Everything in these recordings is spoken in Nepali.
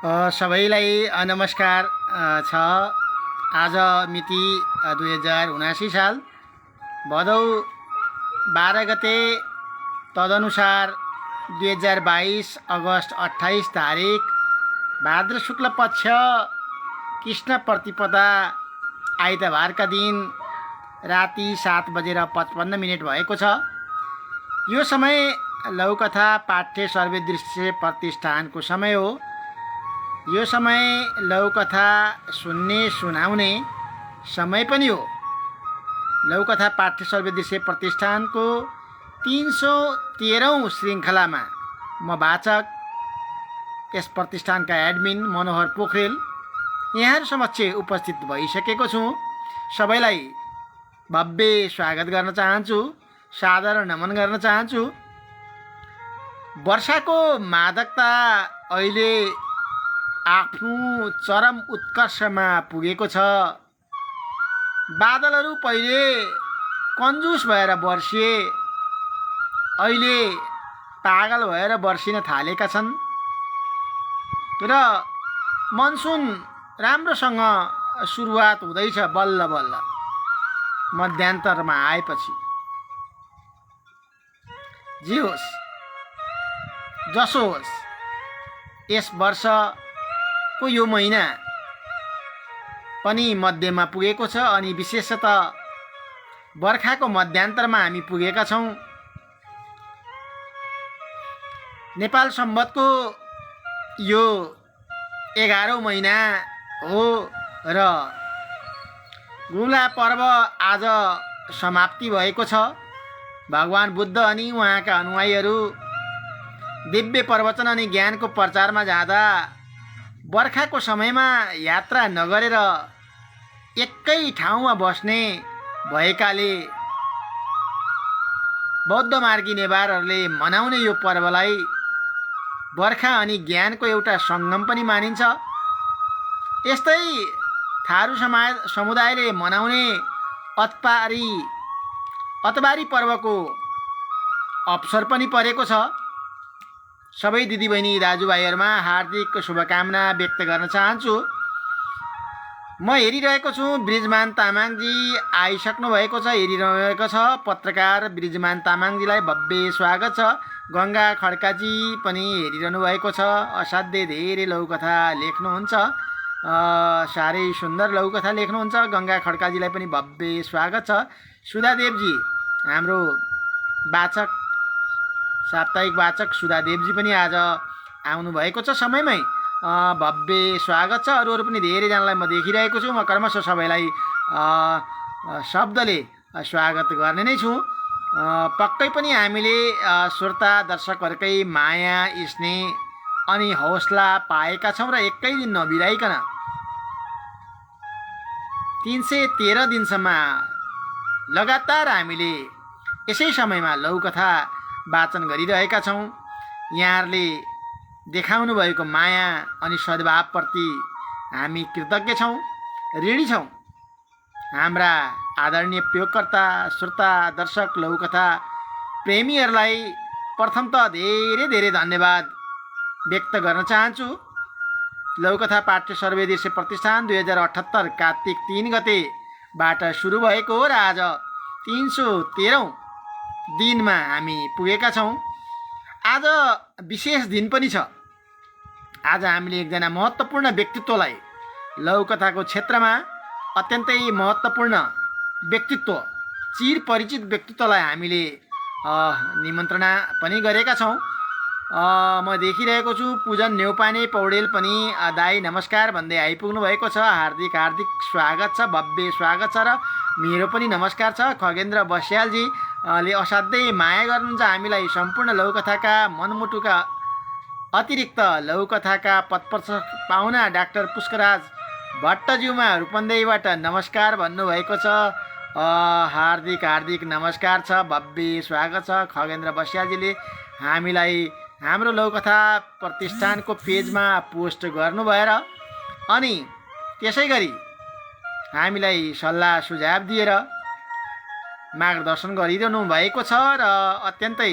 सबैलाई नमस्कार छ। आज मिति 2079 साल भदौ 12 गते, तदनुसार 2022 अगस्त 28 तारिक, भाद्र शुक्ल पक्ष, कृष्ण प्रतिपदा, आइतबारका दिन राति 7:55 भएको छ। यो समय लौकथा पाठ्य सर्वे दृश्य प्रतिष्ठानको समय हो। यो समय लौकथा सुन्ने सुनाउने समय पनि हो। लौकथा पाठ्य सर्वे दृश्य प्रतिष्ठानको 313औं श्रृङ्खलामा म वाचक, यस प्रतिष्ठानका एडमिन मनोहर पोखरेल यहाँहरू समक्ष उपस्थित भइसकेको छु। सबैलाई भव्य स्वागत गर्न चाहन्छु, सादर नमन गर्न चाहन्छु। वर्षाको मादकता अहिले आफ्नो चरम उत्कर्षमा पुगेको छ। बादलहरू पहिले कन्जुस भएर बर्सिए, अहिले पागल भएर बर्सिन थालेका छन् र मनसुन राम्रोसँग सुरुवात हुँदैछ बल्ल बल्ल मध्यान्तरमा आएपछि। जे होस् जसो होस्, यस वर्षको यो महिना पनि मध्यमा पुगेको छ अनि विशेषतः बर्खाको मध्यान्तरमा हामी पुगेका छौँ। नेपाल सम्वतको यो 11औं महिना हो र गुम्ला पर्व आज समाप्ति भएको छ। भगवान बुद्ध अनि उहाँका अनुयायीहरू दिव्य प्रवचन अनि ज्ञानको प्रचारमा जाँदा बर्खाको समयमा यात्रा नगरेर एकै ठाउँमा बस्ने भएकाले बौद्ध मार्गी नेवारहरूले मनाउने यो पर्वलाई बर्खा अनि ज्ञानको एउटा सङ्गम पनि मानिन्छ। यस्तै थारू समुदायले मनाउने अतबारी पर्वको अवसर पनि परेको छ। सबै दिदीबहिनी दाजुभाइहरूमा हार्दिक शुभकामना व्यक्त गर्न चाहन्छु। म हेरिरहेको छु, बृजमान तामाङजी आइसक्नु भएको छ, हेरिरहेको छ। पत्रकार बृजमान तामाङजीलाई भव्य स्वागत छ। गङ्गा खड्काजी पनि हेरिरहनु भएको छ। असाध्यै धेरै लौकथा लेख्नुहुन्छ, साह्रै सुन्दर लौकथा लेख्नुहुन्छ। गङ्गा खड्काजीलाई पनि भव्य स्वागत छ। सुधादेवजी, हाम्रो वाचक, साप्ताहिक वाचक सुधादेवजी पनि आज आउनुभएको छ समयमै, भव्य स्वागत छ। अरू पनि धेरैजनालाई म देखिरहेको छु। म क्रमशः सबैलाई शब्दले स्वागत गर्ने नै छु। पक्कै पनि हामीले श्रोता दर्शकहरूकै माया, स्नेह अनि हौसला पाएका छौँ र एकै दिन नबिराइकन 313 दिनसम्म लगातार हामीले यसै समयमा लौकथा वाचन गरिरहेका छौँ। यहाँहरूले देखाउनु भएको माया अनि सद्भावप्रति हामी कृतज्ञ छौँ, ऋणी छौँ। हाम्रा आदरणीय प्रयोगकर्ता, श्रोता, दर्शक, लौकथा प्रेमीहरूलाई प्रथम त धेरै धेरै धन्यवाद व्यक्त गर्न चाहन्छु। लौकथा पाठ्य सर्वे दृश्य प्रतिष्ठान 2078 कार्तिक 3 गतेबाट सुरु भएको हो र आज 313औं दिनमा हामी पुगेका छौँ। आज विशेष दिन पनि छ। आज हामीले एकजना महत्त्वपूर्ण व्यक्तित्वलाई, लौकथाको क्षेत्रमा अत्यन्तै महत्त्वपूर्ण व्यक्तित्व, चिर परिचित व्यक्तित्वलाई हामीले निमन्त्रणा पनि गरेका छौँ। म देखिरहेको छु पूजन न्यौपाने पौडेल पनि दाई नमस्कार भन्दै आइपुग्नु भएको छ। हार्दिक हार्दिक स्वागत छ, भव्य स्वागत छ र मेरो पनि नमस्कार छ। खगेन्द्र बस्यालजीले असाध्यै माया गर्नुहुन्छ हामीलाई। सम्पूर्ण लौकथाका मनमुटुका अतिरिक्त लौकथाका पदप्रदर्शक पाहुना डाक्टर पुष्कराज भट्टज्यूमा रूपन्देहीबाट नमस्कार भन्नुभएको छ। हार्दिक हार्दिक नमस्कार छ, भव्य स्वागत छ। खगेन्द्र बस्यालजीले हामीलाई हाम्रो लौकथा प्रतिष्ठानको पेजमा पोस्ट गर्नुभयो र अनि त्यसै गरी हामीलाई सल्लाह सुझाव दिएर मार्गदर्शन गरिरहनु भएको छ र अत्यन्तै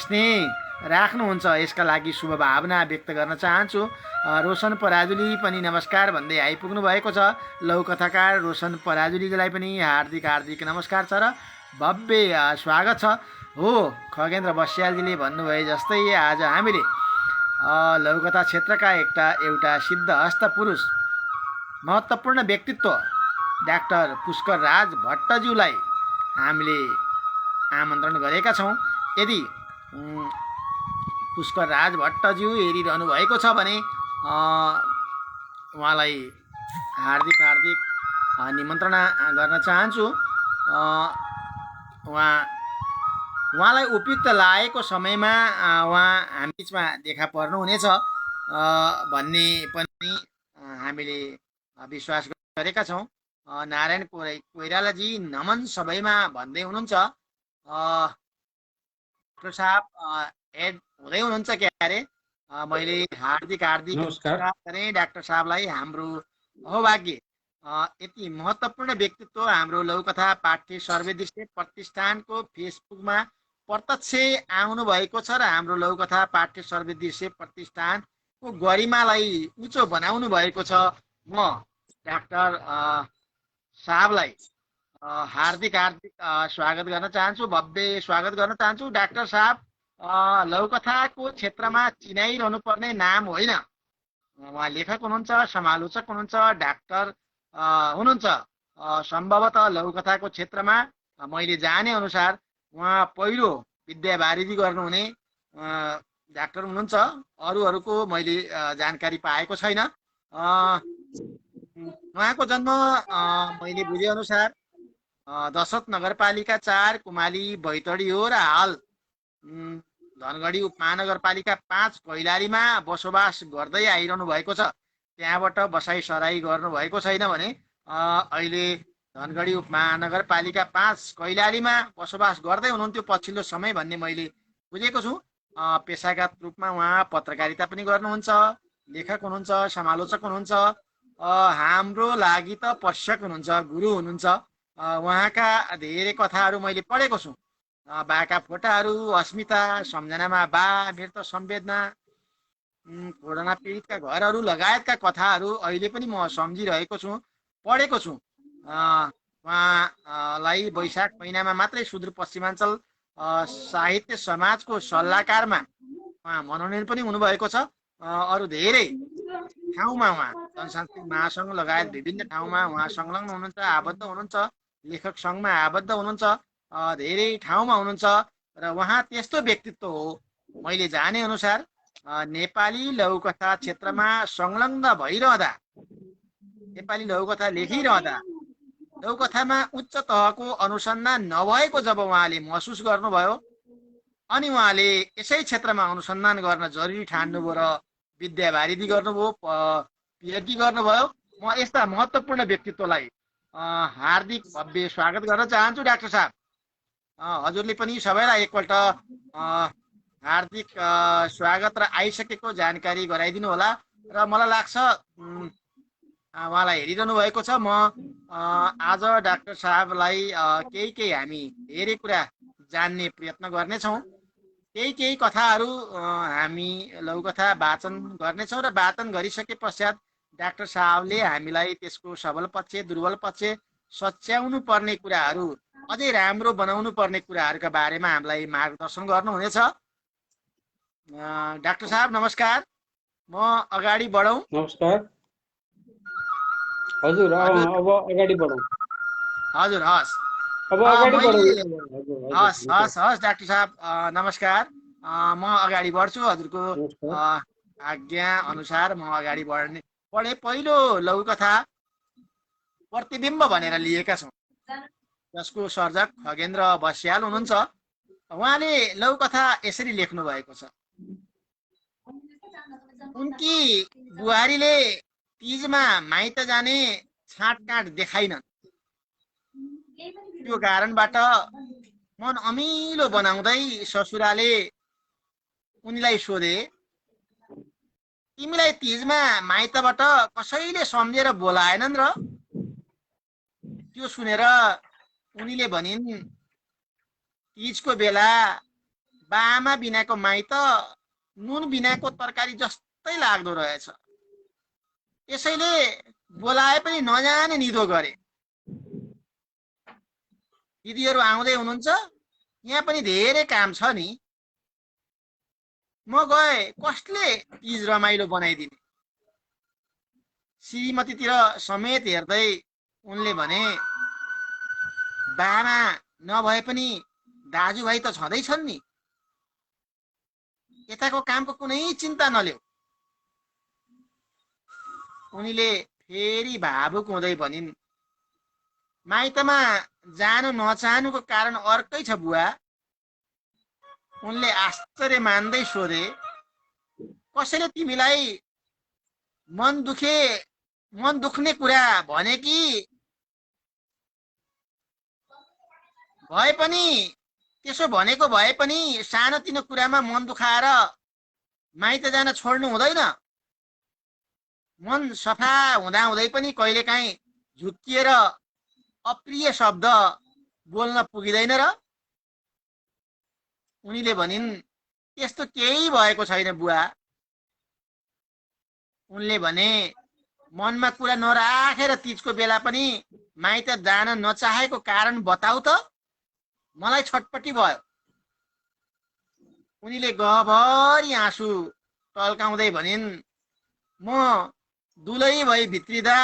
स्नेह राख्नुहुन्छ। यसका लागि शुभभावना व्यक्त गर्न चाहन्छु। रोशन पराजुली पनि नमस्कार भन्दै आइपुग्नु भएको छ। लौकथाकार रोशन पराजुलीलाई पनि हार्दिक हार्दिक नमस्कार छ र भव्य स्वागत छ। हो, खगेन्द्र बस्यालजीले भन्नुभए जस्तै आज हामीले लौकथा क्षेत्रका एउटा सिद्धहस्त पुरुष, महत्त्वपूर्ण व्यक्तित्व डाक्टर पुष्कर राज भट्टज्यूलाई हामीले आमन्त्रण गरेका छौँ। यदि पुष्कर राज भट्टज्यू हेरिरहनु भएको छ भने उहाँलाई हार्दिक हार्दिक निमन्त्रणा गर्न चाहन्छु। उहाँलाई उपयुक्त लागेको समयमा उहाँ हामी बिचमा देखा पर्नुहुनेछ भन्ने पनि हामीले विश्वास गरेका छौँ। नारायण कोइरालाजी नमन सबैमा भन्दै हुनुहुन्छ। डाक्टर साहब एड हुँदै हुनुहुन्छ क्या अरे? मैले हार्दिक हार्दिक नमस्कार गरेँ डाक्टर साहबलाई। हाम्रो अहोभाग्य यति महत्त्वपूर्ण व्यक्तित्व हाम्रो लौकथा पाठ्य सर्वे दृश्य प्रतिष्ठानको फेसबुकमा प्रत्यक्ष आउनु भएको छ र हाम्रो लौकथा पाठ्य सर्वे दृश्य प्रतिष्ठानको गरिमालाई उच्च बनाउनु भएको छ। म डाक्टर साहबलाई हार्दिक हार्दिक स्वागत गर्न चाहन्छु, भव्य स्वागत गर्न चाहन्छु। डाक्टर साहब लौकथाको क्षेत्रमा चिनाइरहनु पर्ने नाम होइन। उहाँ लेखक हुनुहुन्छ, समालोचक हुनुहुन्छ, डाक्टर हुनुहुन्छ। सम्भवतः लौकथाको क्षेत्रमा मैले जाने अनुसार उहाँ पहिलो विद्यावारिधि गर्नुहुने डाक्टर हुनुहुन्छ। अरूहरूको मैले जानकारी पाएको छैन। उहाँको जन्म मैले बुझेअनुसार दशरथ नगरपालिका 4 कुमाली बैतडी हो र हाल धनगढी उपमहानगरपालिका 5 कैलालीमा बसोबास गर्दै आइरहनु भएको छ। त्यहाँबाट बसाइ सराई गर्नुभएको छैन भने अहिले धनगढी उपमहानगरपालिका 5 कैलालीमा बसोबास गर्दै हुनुहुन्थ्यो पछिल्लो समय भन्ने मैले बुझेको छु। पेसागत रूपमा उहाँ पत्रकारिता पनि गर्नुहुन्छ, लेखक हुनुहुन्छ, समालोचक हुनुहुन्छ, हाम्रो लागि त प्रशिक्षक हुनुहुन्छ, गुरु हुनुहुन्छ। उहाँका धेरै कथाहरू मैले पढेको छु। बाका फोटाहरू, अस्मिता, सम्झनामा बा, मृत संवेदना, कोरोना पीडितका घरहरू लगायतका कथाहरू अहिले पनि म सम्झिरहेको छु, पढेको छु। उहाँलाई वैशाख महिनामा मात्रै सुदूरपश्चिमाञ्चल साहित्य समाजको सल्लाहकारमा उहाँ मनोनयन पनि हुनुभएको छ। अरू धेरै ठाउँमा उहाँ जनसांस्कृतिक महासङ्घ लगायत विभिन्न ठाउँमा उहाँ संलग्न हुनुहुन्छ, आबद्ध हुनुहुन्छ, लेखक सङ्घमा आबद्ध हुनुहुन्छ, धेरै ठाउँमा हुनुहुन्छ र उहाँ त्यस्तो व्यक्तित्व हो। मैले जाने अनुसार नेपाली लौकथा क्षेत्रमा संलग्न भइरहँदा, नेपाली लौकथा लेखिरहँदा लौकथामा उच्च तहको अनुसन्धान नभएको जब उहाँले महसुस गर्नुभयो अनि उहाँले यसै क्षेत्रमा अनुसन्धान गर्न जरुरी ठान्नुभयो र विद्यावारिधि गर्नुभयो, पिएचडी गर्नुभयो। म यस्ता महत्त्वपूर्ण व्यक्तित्वलाई हार्दिक भव्य स्वागत गर्न चाहन्छु। डाक्टर साहब, हजुरले पनि सबैलाई एकपल्ट हार्दिक स्वागत र आइसकेको जानकारी गराइदिनु होला। र मलाई लाग्छ उहाँलाई हेरिरहनु भएको छ। म आज डाक्टर साहबलाई केही हामी धेरै कुरा जान्ने प्रयत्न गर्नेछौँ। केही कथाहरू हामी लौकथा वाचन गर्नेछौँ र वाचन गरिसके पश्चात डाक्टर साहबले हामीलाई त्यसको सबल पक्ष, दुर्बल पक्ष, सच्याउनु पर्ने कुराहरू, अझै राम्रो बनाउनु पर्ने कुराहरूका बारेमा हामीलाई मार्गदर्शन गर्नुहुनेछ। डाक्टर साहब नमस्कार, म अगाडि बढौँ? नमस्कार हजुर, अब अगाडि बढौँ। हजुर, हस्, अब अगाडि बढौँ। हस् हस् हस् डाक्टर साहब नमस्कार। म अगाडि बढ्छु, हजुरको आज्ञा अनुसार म अगाडि बढे। पहिलो लौकथा प्रतिबिम्ब भनेर लिएका छौँ, जसको सर्जक खगेन्द्र बस्याल हुनुहुन्छ। उहाँले लौकथा यसरी लेख्नु भएको छ। उनकी बुहारीले तीजमा माइत जाने छाँटकाँट देखाइनन्। त्यो कारणबाट मन अमिलो बनाउँदै ससुराले उनीलाई सोधे, तिमीलाई तीजमा माइतबाट कसैले सम्झेर बोलाएनन् र? त्यो सुनेर उनीले भनिन्, तीजको बेला बाआमा बिनाको माइत नुन बिनाको तरकारी जस्तै लाग्दो रहेछ। यसैले बोलाए पनि नजाने निधो गरे। दिदीहरू आउँदै हुनुहुन्छ, यहाँ पनि धेरै काम छ नि, म गए कसले तीज रमाइलो बनाइदिने। श्रीमतीतिर समेत हेर्दै उनले भने, बामा नभए पनि दाजुभाइ त छँदैछन् नि, यताको कामको कुनै चिन्ता नलेऊ। उनीले फेरि भावुक हुँदै भनिन्, माइतमा जानु नचाहनुको कारण अर्कै छ बुवा। उनले आश्चर्य मान्दै सोधे, कसैले तिमीलाई मन दुख्ने कुरा भने कि? भए पनि त्यसो भनेको भए पनि सानोतिनो कुरामा मन दुखाएर माइत जान छोड्नु हुँदैन। मन सफा हुँदाहुँदै पनि कहिलेकाहीँ झुक्किएर अप्रिय शब्द बोल्न पुगिँदैन र? उनीले भनिन्, त्यस्तो केही भएको छैन बुवा। उनले भने, मनमा कुरा नराखेर तीजको बेला पनि माइत जान नचाहेको कारण बताऊ त, मलाई छटपटी भयो। उनीले गहभरि आँसु टल्काउँदै भनिन्, म दुलै भई भित्रिँदा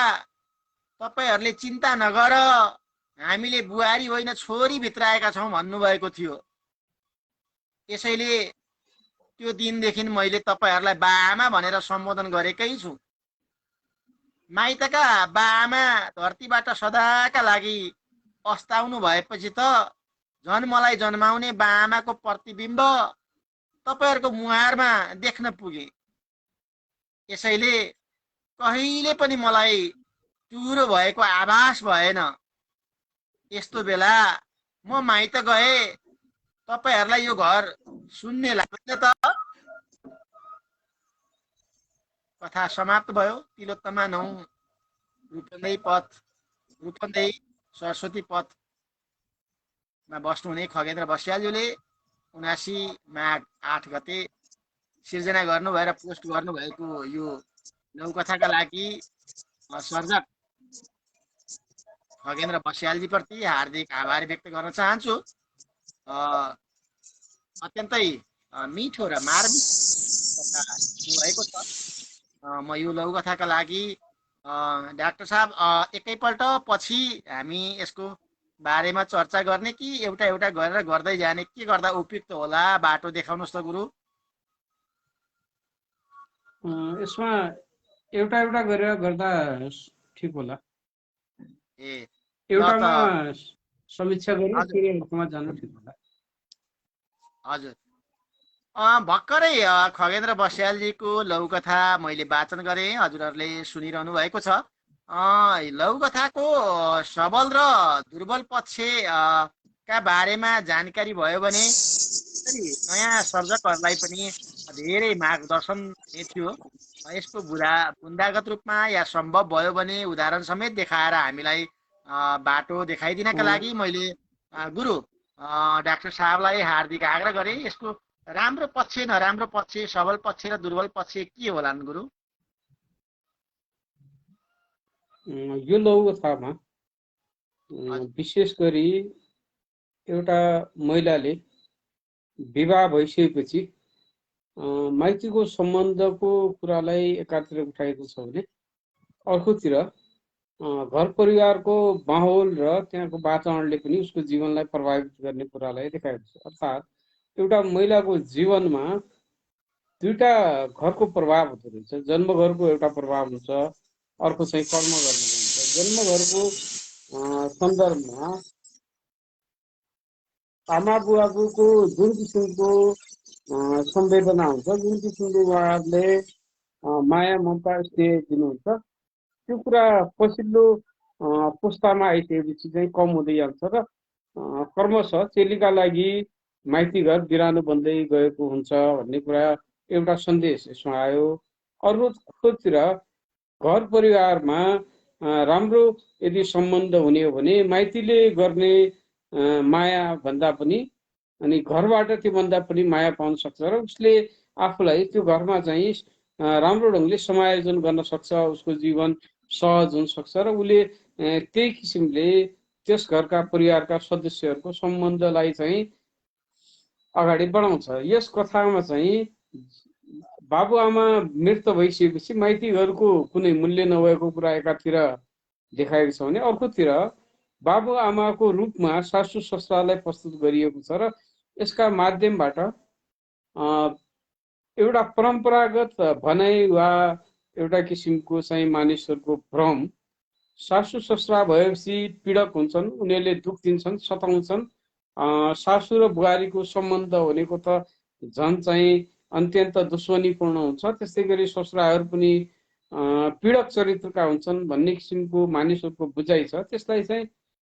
तपाईहरूले चिन्ता नगर, हामीले बुहारी होइन छोरी भित्राएका छौँ भन्नुभएको थियो। यसैले त्यो दिनदेखि मैले तपाईँहरूलाई बाआमा भनेर सम्बोधन गरेकै छु। माइतका बाआमा धरतीबाट सदाका लागि अस्ताउनु भएपछि त झन् मलाई जन्माउने बाआमाको प्रतिबिम्ब तपाईँहरूको मुहारमा देख्न पुगे। यसैले कहिले पनि मलाई चुरो भएको आभास भएन। यस्तो बेला म माइत गए तपाईहरूलाई यो घर सुन्ने लाग्दैन त? कथा समाप्त भयो। तिलोत्तमा 9 रूपन्देही सरस्वती पथमा बस्नुहुने खगेन्द्र बस्यालज्यूले 79 माघ 8 गते सिर्जना गर्नु भएर पोस्ट गर्नुभएको यो लघुकथाका लागि सर्जक खगेन्द्र बस्यालजी प्रति हार्दिक आभार व्यक्त गर्न चाहन्छु। अत्यन्तै मिठो र मार्मिक कथा भएको छ। म यो लघुकथाका लागि डाक्टर साहब एकैपल्ट पछि हामी यसको बारेमा चर्चा गर्ने कि एउटा एउटा गरेर गर्दै जाने, के गर्दा उपयुक्त होला? बाटो देखाउनुहोस् त गुरु। यसमा एउटा एउटा गरेर गर्दा ठिक होला। एउटामा समीक्षा गरेर फेरि अर्कोमा जानु ठिक होला। हजुर, भर्खरै खगेन्द्र बस्यालजीको लघुकथा मैले वाचन गरेँ, हजुरहरूले सुनिरहनु भएको छ। लघुकथाको सबल र दुर्बल पक्ष का बारेमा जानकारी भयो भने नयाँ सर्जकहरूलाई पनि धेरै मार्गदर्शन थियो। यसको बुँदागत रूपमा या सम्भव भयो भने उदाहरण समेत देखाएर हामीलाई बाटो देखाइदिनका लागि मैले गुरु डाक्टर साहबलाई हार्दिक आग्रह गरेँ। यसको राम्रो पक्ष, नराम्रो पक्ष, सबल पक्ष र दुर्बल पक्ष के होलान् गुरु? यो लघुकथामा विशेष गरी एउटा महिलाले विवाह भइसकेपछि माइतीको सम्बन्धको कुरालाई एकातिर उठाएको छ भने अर्कोतिर घर परिवारको माहौल र त्यहाँको वातावरणले पनि उसको जीवनलाई प्रभावित गर्ने कुरालाई देखाएको छ। अर्थात् एउटा महिलाको जीवनमा दुईटा घरको प्रभाव हुँदो रहेछ। जन्मघरको एउटा प्रभाव हुन्छ, अर्को चाहिँ कर्म गर्नुको हुन्छ। जन्मघरको सन्दर्भमा आमा बुवाको जुन किसिमको संवेदना हुन्छ, जुन किसिमको उहाँहरूले माया ममता स्नेह दिनुहुन्छ, त्यो कुरा पछिल्लो पुस्तामा आइसकेपछि चाहिँ कम हुँदै जान्छ र क्रमशः चेलीका लागि माइती घर बिरानो बन्दै गएको हुन्छ भन्ने कुरा एउटा सन्देश यसमा आयो। अर्कोतिर घर परिवारमा राम्रो यदि सम्बन्ध हुने हो भने माइतीले गर्ने माया भन्दा पनि अनि घरबाट त्यो भन्दा पनि माया पाउन सक्छ र उसले आफूलाई त्यो घरमा चाहिँ राम्रो ढङ्गले समायोजन गर्न सक्छ, उसको जीवन सहज हुन सक्छ र उसले त्यही किसिमले त्यस घरका परिवारका सदस्यहरूको सम्बन्धलाई चाहिँ अगाडि बढाउँछ। यस कथामा चाहिँ बाबुआमा मृत भइसकेपछि माइतीघरको कुनै मूल्य नभएको कुरा एकातिर देखाएको छ भने अर्कोतिर बाबुआमाको रूपमा सासू ससुरालाई प्रस्तुत गरिएको छ र यसका माध्यमबाट एउटा परम्परागत भनाइ वा एउटा किसिमको चाहिँ मानिसहरूको भ्रम, सासू ससुरा भएपछि पीडक हुन्छन्, उनीहरूले दुख दिन्छन्, सताउँछन्, सासू र बुहारीको सम्बन्ध भनेको त झन् चाहिँ अत्यन्त दुश्मनीपूर्ण हुन्छ, त्यस्तै गरी ससुराहरू पनि पीडक चरित्रका हुन्छन् भन्ने किसिमको मानिसहरूको बुझाइ छ। त्यसलाई चाहिँ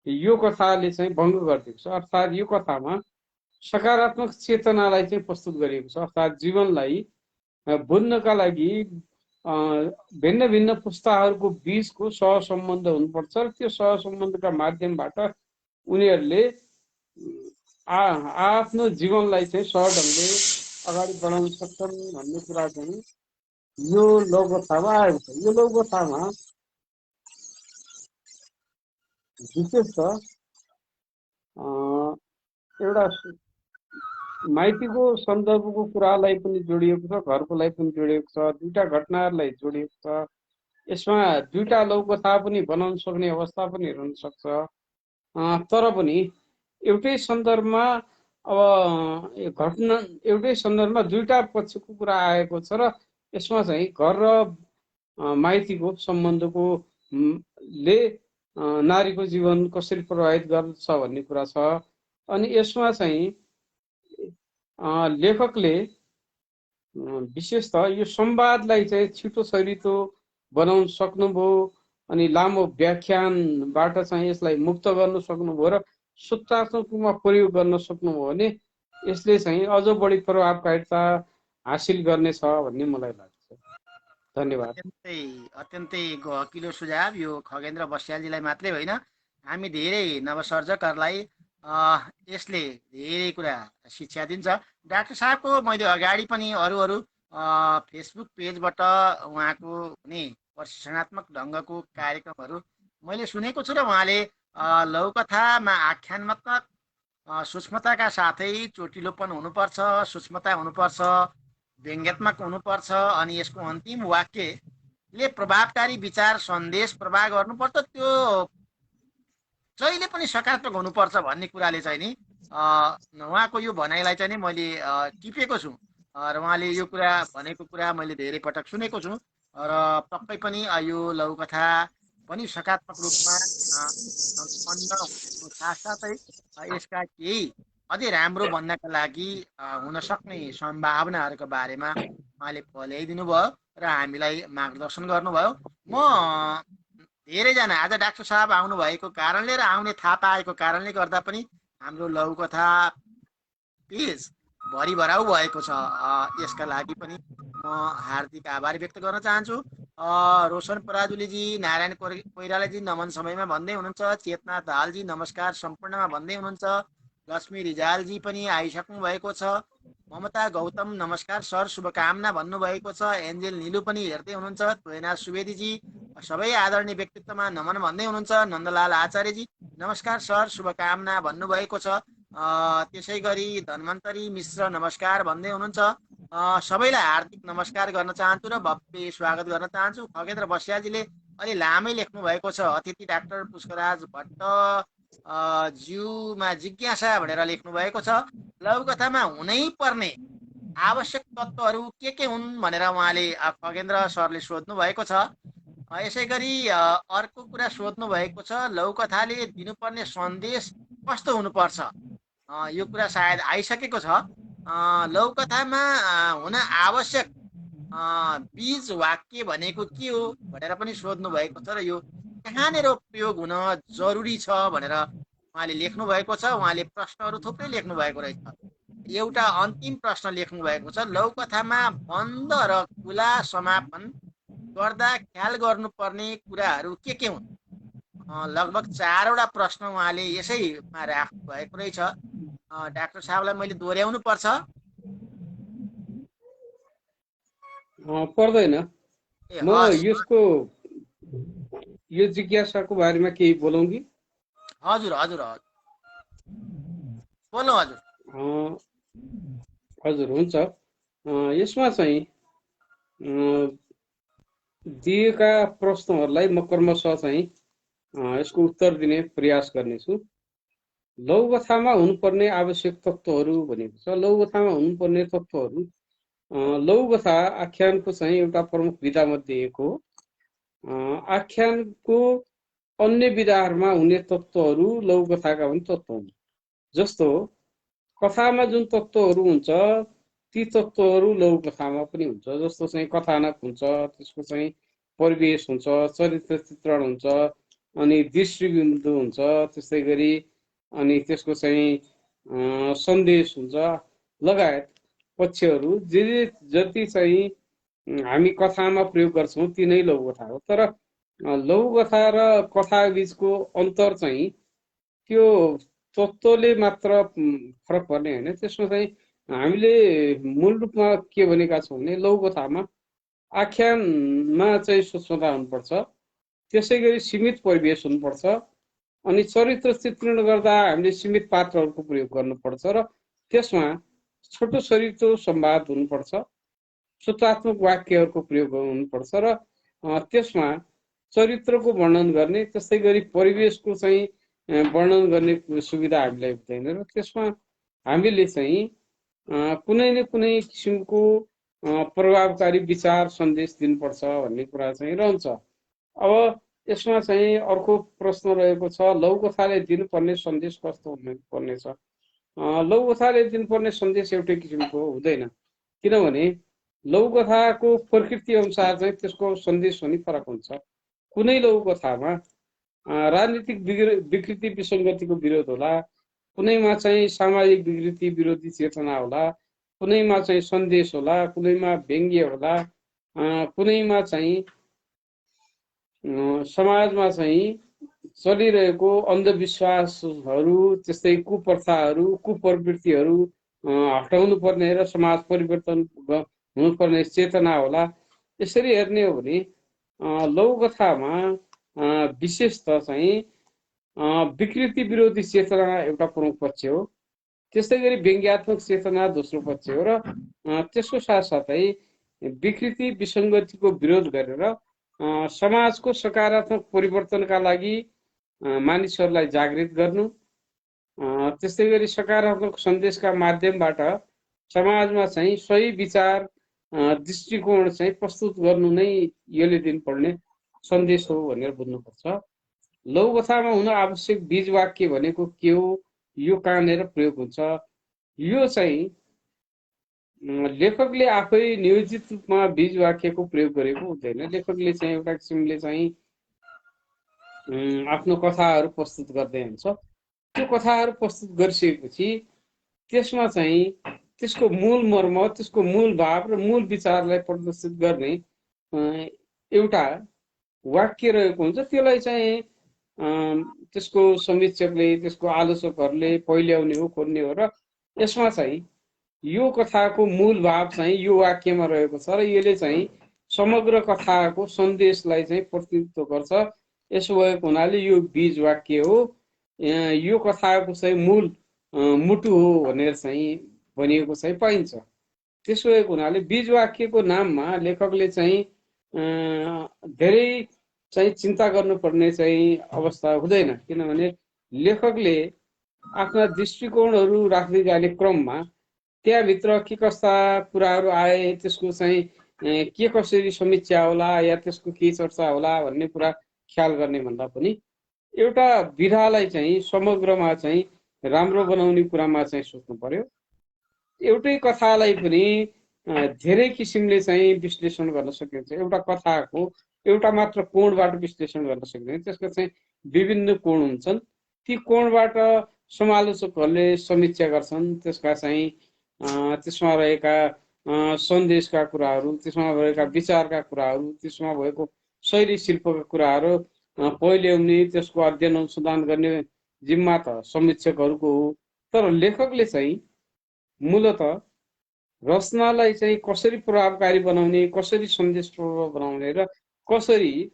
यो कथाले चाहिँ भङ्ग गरिदिएको छ। अर्थात् यो कथामा सकारात्मक चेतनालाई चाहिँ प्रस्तुत गरिएको छ। अर्थात् जीवनलाई बुझ्नका लागि भिन्न भिन्न पुस्ताहरूको बीचको सहसम्बन्ध हुनुपर्छ र त्यो सहसम्बन्धका माध्यमबाट उनीहरूले आफ्नो जीवनलाई चाहिँ सहज ढङ्गले अगाडि बढाउन सक्छन् भन्ने कुरा चाहिँ यो लघुकथामा आएको छ। यो लघुकथामा विशेष त एउटा माइतीको सन्दर्भको कुरालाई पनि जोडिएको छ, घरकोलाई पनि जोडिएको छ, दुईटा घटनाहरूलाई जोडिएको छ। यसमा दुईटा लघुकथा पनि बनाउन सक्ने अवस्था पनि रहन सक्छ। तर पनि एउटै सन्दर्भमा अब घटना एउटै सन्दर्भमा दुईटा पक्षको कुरा आएको छ र यसमा चाहिँ घर र माइतीको सम्बन्धको ले नारीको जीवन कसरी प्रभावित गर्छ भन्ने कुरा छ। अनि यसमा चाहिँ लेखकले विशेष त यो संवादलाई चाहिँ छिटो छरितो बनाउन सक्नुभयो अनि लामो व्याख्यानबाट चाहिँ यसलाई मुक्त गर्न सक्नुभयो र सूत्रात्मक रूपमा प्रयोग गर्न सक्नुभयो भने यसले चाहिँ अझ बढी प्रभावकारिता हासिल गर्नेछ भन्ने मलाई लाग्छ। धन्यवाद। अत्यन्तै गहकिलो सुझाव। यो खगेन्द्र बस्यालजीलाई मात्रै होइन, हामी धेरै नवसर्जकहरूलाई यसले धेरै कुरा शिक्षा दिन्छ। डाक्टर साहबको मैले अगाडि पनि अरू फेसबुक पेजबाट उहाँको हुने प्रशिक्षणात्मक ढङ्गको कार्यक्रमहरू मैले सुनेको छु र उहाँले लघुकथामा आख्यानात्मक सूक्ष्मताका साथै चोटिलोपन हुनुपर्छ, सूक्ष्मता हुनुपर्छ, व्यङ्ग्यात्मक हुनुपर्छ, अनि यसको अन्तिम वाक्यले प्रभावकारी विचार सन्देश प्रवाह गर्नुपर्छ, त्यो जहिले पनि सकारात्मक हुनुपर्छ भन्ने कुराले चाहिँ नि उहाँको यो भनाइलाई चाहिँ नि मैले टिपेको छु र उहाँले यो कुरा भनेको कुरा मैले धेरै पटक सुनेको छु र पक्कै पनि यो लघुकथा पनि सकारात्मक रूपमा सम्पन्न साथसाथै यसका केही अझै राम्रो बन्नका लागि हुन सक्ने सम्भावनाहरूको बारेमा उहाँले ल्याइदिनु भयो र हामीलाई मार्गदर्शन गर्नुभयो। म धेरैजना आज डाक्टर साहब आउनुभएको कारणले र आउने थाहा पाएको कारणले गर्दा पनि हाम्रो लघुकथा पेज भरिभराउ भएको छ। यसका लागि पनि म हार्दिक आभार व्यक्त गर्न चाहन्छु। रोशन पराजुलीजी, नारायण कोइरालाजी नमन समयमा भन्दै हुनुहुन्छ, चेतना दाहालजी नमस्कार सम्पूर्णमा भन्दै हुनुहुन्छ, लक्ष्मी रिजालजी पनि आइसक्नु भएको छ, ममता गौतम नमस्कार सर शुभकामना भन्नुभएको छ, एन्जेल निलु पनि हेर्दै हुनुहुन्छ, तोयना सुवेदीजी सबै आदरणीय व्यक्तित्वमा नमन भन्दै हुनुहुन्छ, नन्दलाल आचार्यजी नमस्कार सर शुभकामना भन्नुभएको छ, त्यसै गरी धन्वन्तरी मिश्र नमस्कार भन्दै हुनुहुन्छ। सबैलाई हार्दिक नमस्कार गर्न चाहन्छु र भव्य स्वागत गर्न चाहन्छु। खगेन्द्र बस्यालजीले अलि लामै लेख्नु भएको छ, अतिथि डाक्टर पुष्पराज भट्ट ज्यूमा जिज्ञासा भनेर लेख्नु भएको छ। लघुकथामा हुनै पर्ने आवश्यक तत्त्वहरू के हुन् भनेर उहाँले खगेन्द्र सरले सोध्नु भएको छ। यसै गरी अर्को कुरा सोध्नु भएको छ, लघुकथाले दिनुपर्ने सन्देश कस्तो हुनुपर्छ, यो कुरा सायद आइसकेको छ। लघुकथामा हुन आवश्यक बीज वाक्य भनेको के हो भनेर पनि सोध्नु भएको छ र यो कहाँनिर प्रयोग हुन जरुरी छ भनेर उहाँले लेख्नु भएको छ। उहाँले प्रश्नहरू थुप्रै लेख्नु भएको रहेछ। एउटा अन्तिम प्रश्न लेख्नु भएको छ, लघुकथामा बन्द र खुला समापन गर्दा ख्याल गर्नुपर्ने कुराहरू के हुन्? लगभग 4वटा प्रश्न उहाँले यसैमा राख्नु भएको रहेछ। डाक्टर साहबलाई मैले दोहोऱ्याउनु पर्छ। पर्दैन। ए म हस्, यसको यो जिज्ञासाको बारेमा केही बोलौँ कि? हजुर हजुर हजुर, बोल्नु हजुर। अँ, हजुर हुन्छ। यसमा चाहिँ दिएका प्रश्नहरूलाई म क्रमशः चाहिँ यसको उत्तर दिने प्रयास गर्नेछु। लघुकथामा हुनुपर्ने आवश्यक तत्त्वहरू भनेको छ। लघुकथामा हुनुपर्ने तत्त्वहरू, लघुकथा आख्यानको चाहिँ एउटा प्रमुख विधामध्ये एक हो। आख्यानको अन्य विधाहरूमा हुने तत्त्वहरू लघुकथाका पनि तत्त्व हुन्। जस्तो कथामा जुन तत्त्वहरू हुन्छ ती तत्त्वहरू लघुकथामा पनि हुन्छ। जस्तो चाहिँ कथानक हुन्छ, त्यसको चाहिँ परिवेश हुन्छ, चरित्र चित्रण हुन्छ, अनि दृष्टिबिन्दु हुन्छ, त्यस्तै गरी अनि त्यसको चाहिँ सन्देश हुन्छ लगायत पक्षहरू जे जति चाहिँ हामी कथामा प्रयोग गर्छौँ ती नै लघुकथा हो। तर लघुकथा र कथा बीचको अन्तर चाहिँ त्यो तत्त्वले मात्र फरक पर्ने होइन। त्यसमा चाहिँ हामीले मूल रूपमा के भनेका छौँ भने लघुकथामा आख्यानमा चाहिँ सूक्ष्मता हुनुपर्छ, त्यसै गरी सीमित परिवेश हुनुपर्छ, अनि चरित्र चित्रण गर्दा हामीले सीमित पात्रहरूको प्रयोग गर्नुपर्छ र त्यसमा छोटो चरित्र संवाद हुनुपर्छ, सूत्रात्मक वाक्यहरूको प्रयोग हुनुपर्छ र त्यसमा चरित्रको वर्णन गर्ने, त्यस्तै गरी परिवेशको चाहिँ वर्णन गर्ने सुविधा हामीलाई हुँदैन र त्यसमा हामीले चाहिँ कुनै न कुनै किसिमको प्रभावकारी विचार सन्देश दिनुपर्छ भन्ने कुरा चाहिँ रहन्छ। अब यसमा चाहिँ अर्को प्रश्न रहेको छ, लघुकथाले दिनुपर्ने सन्देश कस्तो हुनुपर्ने छ? लघुकथाले दिनुपर्ने सन्देश एउटै किसिमको हुँदैन, किनभने लघुकथाको प्रकृति अनुसार चाहिँ त्यसको सन्देश पनि फरक हुन्छ। कुनै लघुकथामा राजनीतिक विकृति विसङ्गतिको विरोध होला, कुनैमा चाहिँ सामाजिक विकृति विरोधी चेतना होला, कुनैमा चाहिँ सन्देश होला, कुनैमा व्यङ्ग्य होला, कुनैमा चाहिँ समाजमा चाहिँ चलिरहेको अन्धविश्वासहरू, त्यस्तै कुप्रथाहरू, कुप्रवृत्तिहरू हटाउनु पर्ने र समाज परिवर्तन हुनुपर्ने चेतना होला। यसरी हेर्ने हो भने लघुकथामा विशेषतः चाहिँ विकृति विरोधी चेतना एउटा प्रमुख पक्ष हो, त्यस्तै गरी व्यङ्ग्यात्मक चेतना दोस्रो पक्ष हो र त्यसको साथसाथै विकृति विसङ्गतिको विरोध गरेर समाजको सकारात्मक परिवर्तनका लागि मानिसहरूलाई जागृत गर्नु, त्यस्तै गरी सकारात्मक सन्देशका माध्यमबाट समाजमा चाहिँ सही विचार दृष्टिकोण चाहिँ प्रस्तुत गर्नु नै यसले दिनुपर्ने सन्देश हो भनेर बुझ्नुपर्छ। लघुकथामा हुन आवश्यक बीज वाक्य भनेको के हो, यो कहाँनिर प्रयोग हुन्छ? यो चाहिँ लेखकले आफै नियोजित रूपमा बीज वाक्यको प्रयोग गरेको हुँदैन। लेखकले चाहिँ एउटा किसिमले चाहिँ आफ्नो कथाहरू प्रस्तुत गर्दै हुन्छ। त्यो कथाहरू प्रस्तुत गरिसकेपछि त्यसमा चाहिँ त्यसको मूल मर्म, त्यसको मूल भाव र मूल विचारलाई प्रदर्शित गर्ने एउटा वाक्य रहेको हुन्छ। त्यसलाई चाहिँ त्यसको समीक्षकले, त्यसको आलोचकहरूले पहिल्याउने हो, खोज्ने हो र यसमा चाहिँ यो कथाको मूल भाव चाहिँ यो वाक्यमा रहेको छ र यसले चाहिँ समग्र कथाको सन्देशलाई चाहिँ प्रतिनिधित्व गर्छ। यसो भएको हुनाले यो बीज वाक्य हो, यो कथाको चाहिँ मूल मुटु हो भनेर चाहिँ भनिएको चाहिँ पाइन्छ। त्यसो भएको हुनाले बीज वाक्यको नाममा लेखकले चाहिँ धेरै चाहिँ चिन्ता गर्नुपर्ने चाहिँ अवस्था हुँदैन, किनभने लेखकले आफ्ना दृष्टिकोणहरू राख्दै जाने क्रममा त्यहाँभित्र के कस्ता कुराहरू आए, त्यसको चाहिँ के कसरी समीक्षा होला या त्यसको के चर्चा होला भन्ने कुरा ख्याल गर्ने भन्दा पनि एउटा विधालाई चाहिँ समग्रमा चाहिँ राम्रो बनाउने कुरामा चाहिँ सोच्नु पर्यो। एउटै कथालाई पनि धेरै किसिमले चाहिँ विश्लेषण गर्न सकिन्छ। एउटा कथाको एउटा मात्र कोणबाट विश्लेषण गर्न सकिँदैन, त्यसको चाहिँ विभिन्न कोण हुन्छन्। ती कोणबाट समालोचकहरूले समीक्षा गर्छन्, त्यसका चाहिँ त्यसमा रहेका सन्देशका कुराहरू, त्यसमा रहेका विचारका कुराहरू, त्यसमा भएको शैली शिल्पका कुराहरू पहिल्याउने, त्यसको अध्ययन अनुसन्धान गर्ने जिम्मा त समीक्षकहरूको हो। तर लेखकले चाहिँ मूलतः रचनालाई चाहिँ कसरी प्रभावकारी बनाउने, कसरी सन्देशपूर्ण बनाउने र कसरी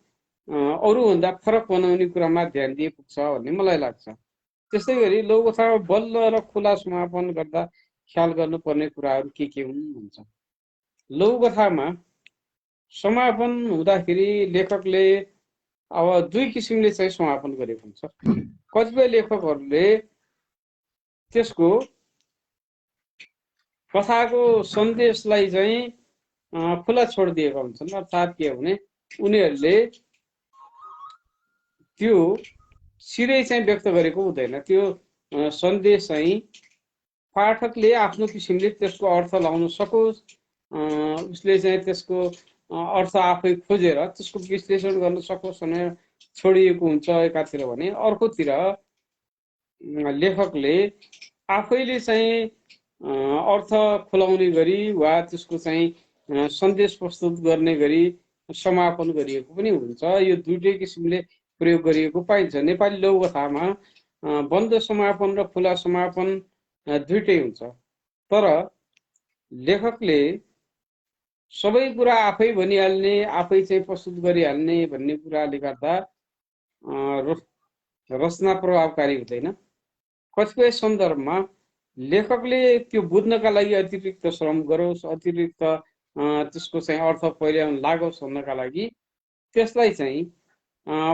अरूभन्दा फरक बनाउने कुरामा ध्यान दिए पुग्छ भन्ने मलाई लाग्छ। त्यस्तै गरी लघुकथामा बल्ल र खुला समापन गर्दा ख्याल गर्नुपर्ने कुराहरू के हुन् भन्छ। लघुकथामा समापन हुँदाखेरि लेखकले अब दुई किसिमले चाहिँ समापन गरेको हुन्छ। कतिपय लेखकहरूले त्यसको कथाको सन्देशलाई चाहिँ खुला छोडिदिएका हुन्छन्। अर्थात् के भने उनीहरूले त्यो सिधै चाहिँ व्यक्त गरेको हुँदैन। त्यो सन्देश चाहिँ पाठकले आफ्नो किसिमले त्यसको अर्थ लाउन सकोस्, उसले चाहिँ त्यसको अर्थ आफै खोजेर त्यसको विश्लेषण गर्न सकोस् भनेर छोडिएको हुन्छ एकातिर भने, अर्कोतिर लेखकले आफैले चाहिँ अर्थ खुलाउने गरी वा त्यसको चाहिँ सन्देश प्रस्तुत गर्ने गरी समापन गरिएको पनि हुन्छ। यो दुईटै किसिमले प्रयोग गरिएको पाइन्छ। नेपाली लघुकथामा बन्द समापन र खुला समापन दुईटै हुन्छ। तर लेखकले सबै कुरा आफै भनिहाल्ने, आफै चाहिँ प्रस्तुत गरिहाल्ने भन्ने कुराले गर्दा रचना प्रभावकारी हुँदैन। कतिपय सन्दर्भमा लेखकले त्यो बुझ्नका लागि अतिरिक्त श्रम गरोस्, अतिरिक्त त्यसको चाहिँ अर्थ पहिल्याउन लागोस् भन्नका लागि त्यसलाई चाहिँ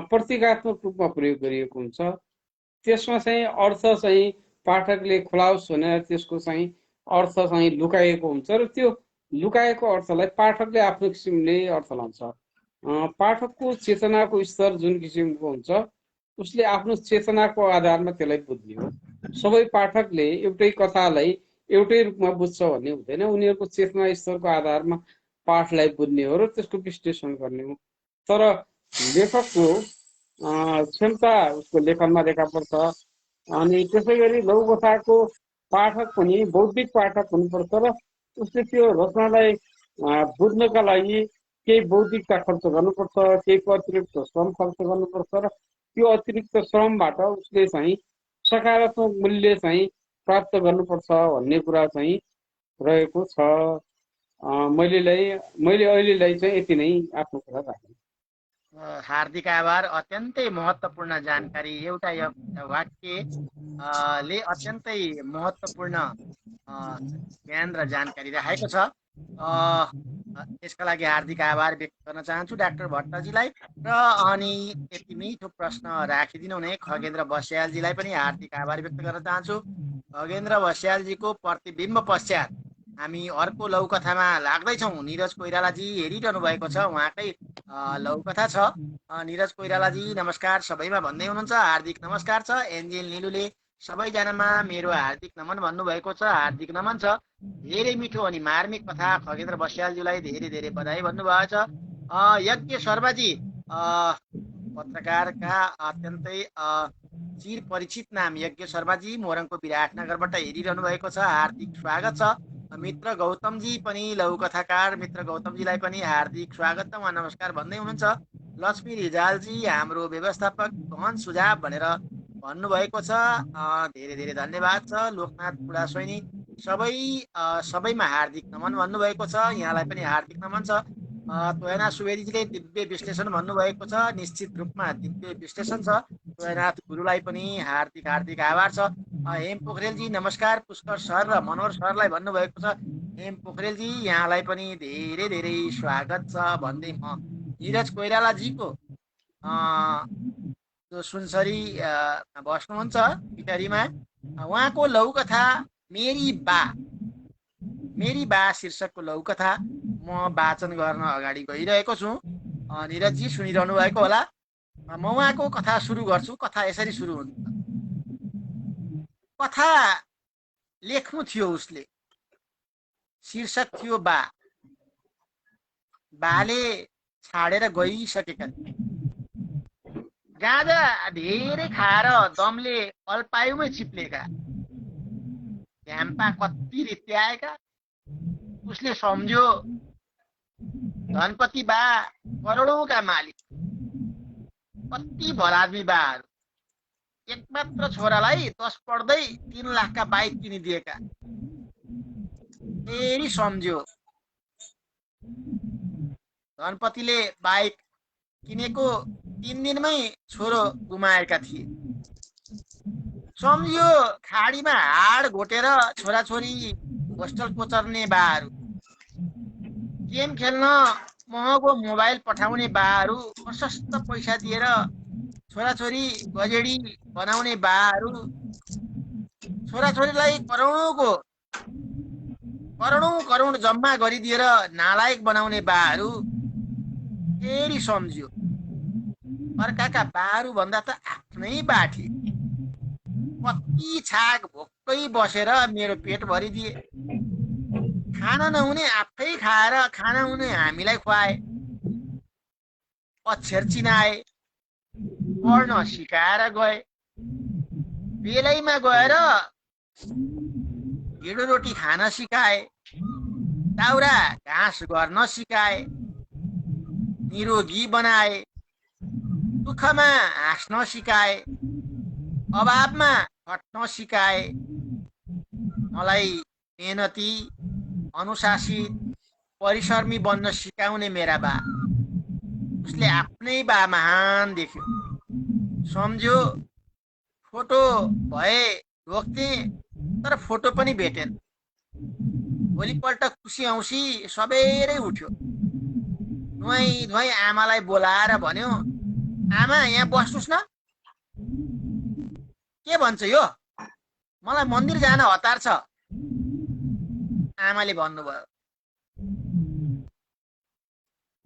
प्रतीकात्मक रूपमा प्रयोग गरिएको हुन्छ। त्यसमा चाहिँ अर्थ चाहिँ पाठकले खुलाओस् भनेर त्यसको चाहिँ अर्थ चाहिँ लुकाएको हुन्छ र त्यो लुकाएको अर्थलाई पाठकले आफ्नो किसिमले अर्थ लाउँछ। पाठकको चेतनाको स्तर जुन किसिमको हुन्छ उसले आफ्नो चेतनाको आधारमा त्यसलाई बुझ्ने हो। सबै पाठकले एउटै कथालाई एउटै रूपमा बुझ्छ भन्ने हुँदैन। उनीहरूको चेतना स्तरको आधारमा पाठलाई बुझ्ने हो र त्यसको विश्लेषण गर्ने हो। तर लेखकको क्षमता उसको लेखनमा देखा पर्छ। अनि त्यसै गरी लघुकथाको पाठक पनि बौद्धिक पाठक हुनुपर्छ र उसले त्यो रचनालाई बुझ्नका लागि केही बौद्धिकता खर्च गर्नुपर्छ, केही अतिरिक्त श्रम खर्च गर्नुपर्छ र त्यो अतिरिक्त श्रमबाट उसले चाहिँ सकारात्मक मूल्य चाहिँ प्राप्त गर्नुपर्छ भन्ने कुरा चाहिँ रहेको छ। मैले अहिलेलाई चाहिँ यति नै आफ्नो कुरा राखेँ। हार्दिक आभार। अत्यन्तै महत्त्वपूर्ण जानकारी, एउटा वाक्यले अत्यन्तै महत्त्वपूर्ण ज्ञान र जानकारी राखेको छ। यसका लागि हार्दिक आभार व्यक्त गर्न चाहन्छु डाक्टर भट्टजीलाई। र अनि यति मिठो प्रश्न राखिदिनु हुने खगेन्द्र बस्यालजीलाई पनि हार्दिक आभार व्यक्त गर्न चाहन्छु। खगेन्द्र बस्यालजीको प्रतिबिम्ब पश्चात हामी अर्को लघुकथामा लाग्दैछौँ। निरज कोइरालाजी हेरिरहनु भएको छ, उहाँकै लघुकथा छ। निरज कोइरालाजी नमस्कार सबैमा भन्दै हुनुहुन्छ, हार्दिक नमस्कार छ। एन्जेल निलुले सबैजनामा मेरो हार्दिक नमन भन्नुभएको छ, हार्दिक नमन छ। धेरै मिठो अनि मार्मिक कथा, खगेन्द्र बस्यालजीलाई धेरै धेरै बधाई भन्नुभएको छ। यज्ञ शर्माजी पत्रकारका अत्यन्तै चिर परिचित नाम यज्ञ शर्माजी मोरङको विराटनगरबाट हेरिरहनु भएको छ, हार्दिक स्वागत छ। मित्र गौतमजी पनि लघुकथाकार मित्र गौतमजीलाई पनि हार्दिक स्वागत छ, उहाँ नमस्कार भन्दै हुनुहुन्छ। लक्ष्मी रिजालजी हाम्रो व्यवस्थापक गहन सुझाव भनेर भन्नुभएको छ, धेरै धेरै धन्यवाद छ। लोकनाथ बुढासैनी सबैमा हार्दिक नमन भन्नुभएको छ, यहाँलाई पनि हार्दिक नमन छ। तोयना सुवेदीजीले दिव्य विश्लेषण भन्नुभएको छ, निश्चित रूपमा दिव्य विश्लेषण छ। तोयनाथ गुरुलाई पनि हार्दिक हार्दिक आभार छ। हेम पोखरेलजी नमस्कार पुष्कर सर र मनोहर सरलाई भन्नुभएको छ। हेम पोखरेलजी यहाँलाई पनि धेरै धेरै स्वागत छ भन्दै म निरज कोइरालाजीको जो सुनसरी बस्नुहुन्छ पिटरीमा, उहाँको लघुकथा मेरी बा शीर्षकको लघुकथा म वाचन गर्न अगाडि गइरहेको छु। निरजजी सुनिरहनु भएको होला। म उहाँको कथा सुरु गर्छु। कथा यसरी सुरु हुन्छ। कथा लेख्नु थियो उसले, शीर्षक थियो बा। बाले छाडेर गइसकेका थिए। गाँजा धेरै खाएर दमले अल्पायुमै चिप्लेका, झ्याम्पा कति रित्याएका। उसले सम्झ्यो धनपति बा करोडौँका मालिक, कति भलादमी बाहरू, एकमात्र छोरालाई 10 पढ्दै 3 लाखका बाइक किनिदिएका। फेरि सम्झ्यो धनपतिले बाइक किनेको 3 दिनमै छोरो गुमाएका थिए। सम्झियो खाडीमा हाड घोटेर छोराछोरी होस्टल कोचर्ने बाहरू, गेम खेल्न महँगो मोबाइल पठाउने बाहरू, प्रशस्त पैसा दिएर छोराछोरी गजेडी बनाउने बाहरू, छोराछोरीलाई करोडौँ जम्मा गरिदिएर नालायक बनाउने बाहरू फेरि सम्झियो। अर्काका बाहरू भन्दा त आफ्नै बा थिए। कति छाक भोकै बसेर मेरो पेट भरिदिए। खान नहुने आफै खाएर खाना हुने हामीलाई खुवाए। अक्षर चिनाए, पढ्न सिकाएर गए। बेलैमा गएर ढिँडो रोटी खान सिकाए, दाउरा घाँस गर्न सिकाए, निरोगी बनाए, दुःखमा हाँस्न सिकाए, अभावमा खट्न सिकाए। मलाई मेहनती, अनुशासित, परिश्रमी बन्न सिकाउने मेरा बा। उसले आफ्नै बा महान देख्यो। सम्झ्यो फोटो भए रोक्थे, तर फोटो पनि भेटेन। भोलिपल्ट खुसी औँसी सबेरै उठ्यो। नुहाई धुवाई आमालाई बोलाएर भन्यो, आमा यहाँ बस्नुहोस् न। के भन्छ यो? मलाई मन्दिर जान हतार छ। आमाले भन्नुभयो।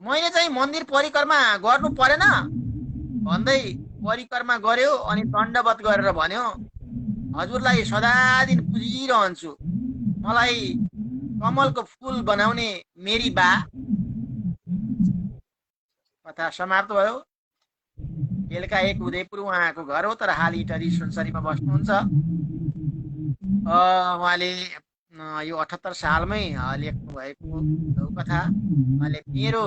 मैले चाहिँ मन्दिर परिक्रमा गर्नु परेन भन्दै परिक्रमा गर्यो अनि दण्डवत गरेर भन्यो, हजुरलाई सदा दिन पुजिरहन्छु। मलाई कमलको फुल बनाउने मेरी बा। कथा समाप्त भयो। बेलुका 1 उदयपुर उहाँको घर हो, तर हाल इटरी सुनसरीमा बस्नुहुन्छ। उहाँले यो 78 सालमै लेख्नु भएको लघुकथा। उहाँले मेरो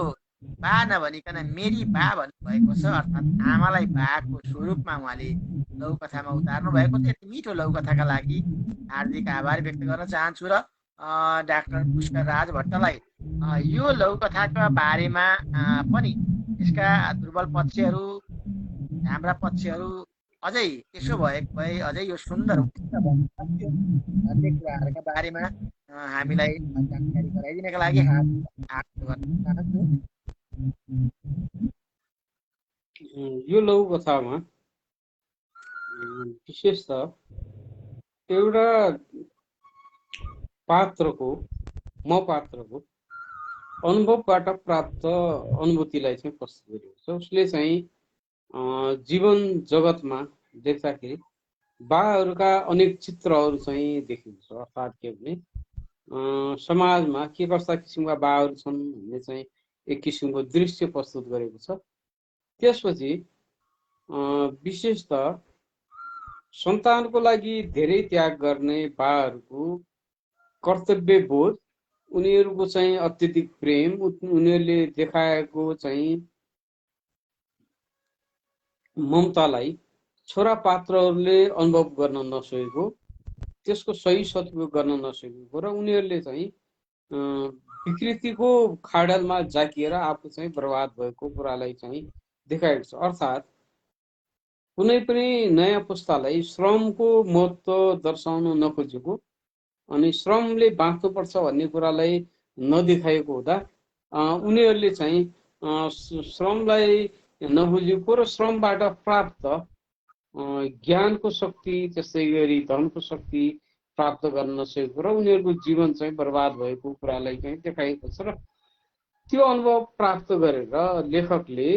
बा नभनिकन मेरी बा भन्नुभएको छ, अर्थात् आमालाई बाको स्वरूपमा उहाँले लघुकथामा उतार्नु भएको छ। यति मिठो लघुकथाका लागि हार्दिक आभार व्यक्त गर्न चाहन्छु र डाक्टर पुष्कर राज भट्टलाई यो लघुकथाका बारेमा पनि यसका दुर्बल पक्षहरू, हाम्रा पक्षहरू अझै त्यसो भए अझै यो सुन्दर भन्ने कुराहरूका बारेमा हामीलाई जानकारी गराइदिनका लागि चाहन्छु। यो लघुकथामा विशेष त एउटा पात्रको अनुभवबाट प्राप्त अनुभूतिलाई चाहिँ प्रस्तुत गरेको छ। उसले चाहिँ जीवन जगतमा देख्दाखेरि बाहरूका अनेक चित्रहरू चाहिँ देखिन्छ। अर्थात् के भने समाजमा के कस्ता किसिमका बाहरू छन् भन्ने चाहिँ एक किसिमको दृश्य प्रस्तुत गरेको छ। त्यसपछि विशेषतः सन्तानको लागि धेरै त्याग गर्ने बाहरूको कर्तव्य बोध, उनीहरूको चाहिँ अत्यधिक प्रेम, उनीहरूले देखाएको चाहिँ ममतालाई छोरा पात्रहरूले अनुभव गर्न नसकेको, त्यसको सही सदुपयोग गर्न नसकेको र उनीहरूले चाहिँ विकृतिको खाडलमा जाकिएर आफू चाहिँ बर्बाद भएको कुरालाई चाहिँ देखाएको छ। अर्थात् कुनै पनि नयाँ पुस्तालाई श्रमको महत्त्व दर्शाउन नखोजेको अनि श्रमले बाँच्नुपर्छ भन्ने कुरालाई नदेखाएको हुँदा उनीहरूले चाहिँ श्रमलाई नबुझेको र श्रमबाट प्राप्त ज्ञानको शक्ति, त्यसै गरी धनको शक्ति प्राप्त गर्न नसकेको र उनीहरूको जीवन चाहिँ बर्बाद भएको कुरालाई चाहिँ देखाएको छ। र त्यो अनुभव प्राप्त गरेर लेखकले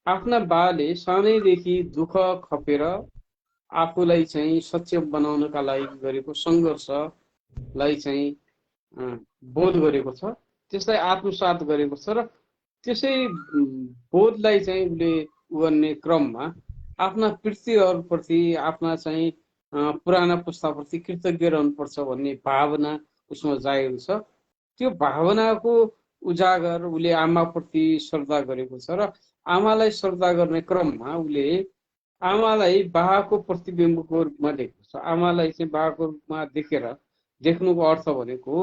आफ्ना बाले सानैदेखि दुःख खपेर आफूलाई चाहिँ सक्षम बनाउनका लागि गरेको सङ्घर्षलाई चाहिँ बोध गरेको छ, त्यसलाई आत्मसात गरेको छ र त्यसै बोधलाई चाहिँ उसले गर्ने क्रममा आफ्ना पितृहरूप्रति, आफ्ना चाहिँ पुराना पुस्ताप्रति कृतज्ञ रहनुपर्छ भन्ने भावना उसमा जागेको छ। त्यो भावनाको उजागर उसले आमाप्रति श्रद्धा गरेको छ र आमालाई श्रद्धा गर्ने क्रममा उसले आमालाई बाको प्रतिबिम्बको रूपमा देखेको छ। आमालाई चाहिँ बाको रूपमा देखेर देख्नुको अर्थ भनेको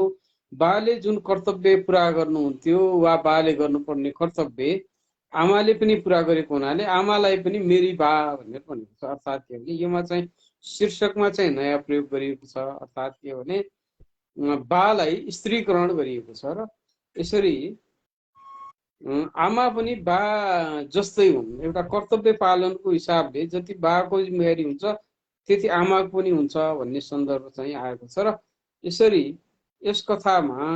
बाले जुन कर्तव्य पुरा गर्नुहुन्थ्यो वा बाले गर्नुपर्ने कर्तव्य आमाले पनि पुरा गरेको हुनाले आमालाई पनि मेरी बा भनेर भनेको छ। अर्थात् के भने योमा चाहिँ शीर्षकमा चाहिँ नयाँ प्रयोग गरिएको छ। अर्थात् के भने बालाई स्त्रीकरण गरिएको छ र यसरी आमा पनि बा जस्तै हुन्। एउटा कर्तव्य पालनको हिसाबले जति बाको जिम्मेवारी हुन्छ त्यति आमाको पनि हुन्छ भन्ने सन्दर्भ चाहिँ आएको छ र यसरी यस कथामा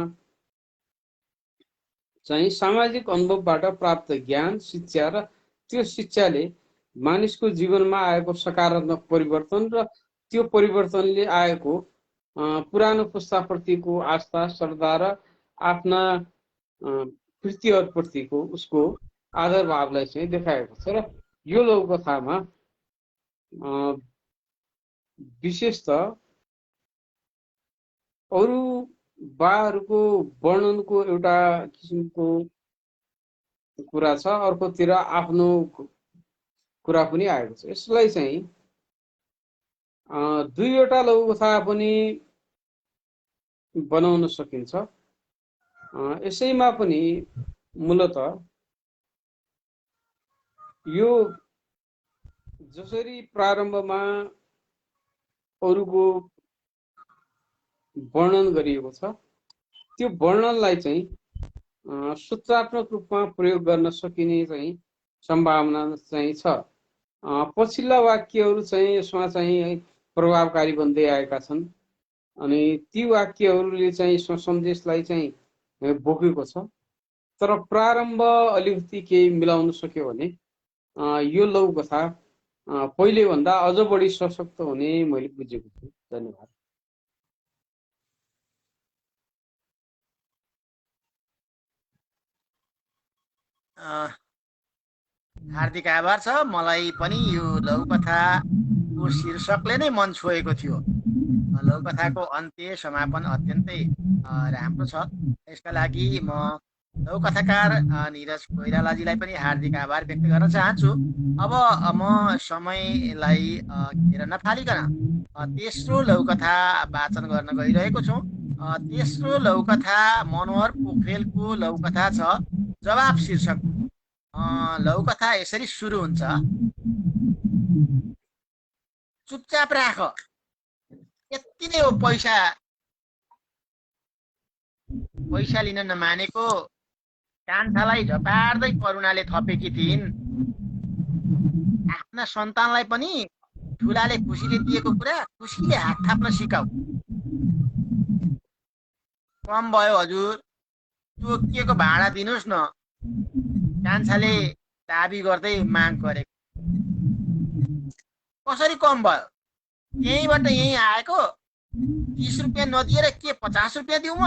चाहिँ सामाजिक अनुभवबाट प्राप्त ज्ञान शिक्षा र त्यो शिक्षाले मानिसको जीवनमा आएको सकारात्मक परिवर्तन र त्यो परिवर्तनले आएको पुरानो पुस्ताप्रतिको आस्था श्रद्धा र आफ्ना कृतिहरूप्रतिको उसको आदर भावलाई चाहिँ देखाएको छ र यो लघुकथामा विशेषतः अरू बाहरूको वर्णनको एउटा किसिमको कुरा छ, अर्कोतिर आफ्नो कुरा पनि आएको छ। यसलाई चाहिँ दुईवटा लघुकथा पनि बनाउन सकिन्छ। यसैमा पनि मूलत यो जसरी प्रारम्भमा अरूको वर्णन गरिएको छ त्यो वर्णनलाई चाहिँ सूत्रात्मक रूपमा प्रयोग गर्न सकिने चाहिँ सम्भावना चाहिँ छ। पछिल्ला वाक्यहरू चाहिँ यसमा चाहिँ प्रभावकारी बन्दै आएका छन् अनि ती वाक्यहरूले चाहिँ सन्देशलाई चाहिँ बोकेको छ। तर प्रारम्भ अलिकति केही मिलाउन सक्यो भने यो लघुकथा पहिलेभन्दा अझ बढी सशक्त हुने मैले बुझेको छु। धन्यवाद। हार्दिक आभार छ। मलाई पनि यो लघुकथाको शीर्षकले नै मन छोएको थियो। लघुकथाको अन्त्य समापन अत्यन्तै राम्रो छ। यसका लागि म लघुकथाकार निरज कोइरालाजीलाई पनि हार्दिक आभार व्यक्त गर्न चाहन्छु। अब म समयलाई घेर नफालिकन तेस्रो लघुकथा वाचन गर्न गइरहेको छु। तेस्रो लघुकथा मनोहर पोखरेलको लघुकथा छ जवाब शीर्षक। लघुकथा यसरी सुरु हुन्छ। चुपचाप राख, यति नै हो। पैसा लिन नमानेको कान्छालाई झपार्दै करुणाले थपेकी थिइन्। आफ्ना सन्तानलाई पनि ठुलाले खुसीले दिएको कुरा खुसीले हात थाप्न सिकाऊ। कम भयो हजुर, तोकिएको भाडा दिनुहोस् न, कान्छाले दाबी गर्दै माग गरेको। कसरी कम भयो? यहीँबाट यहीँ आएको 30 रुपियाँ नदिएर के 50 रुपियाँ दिउँ म?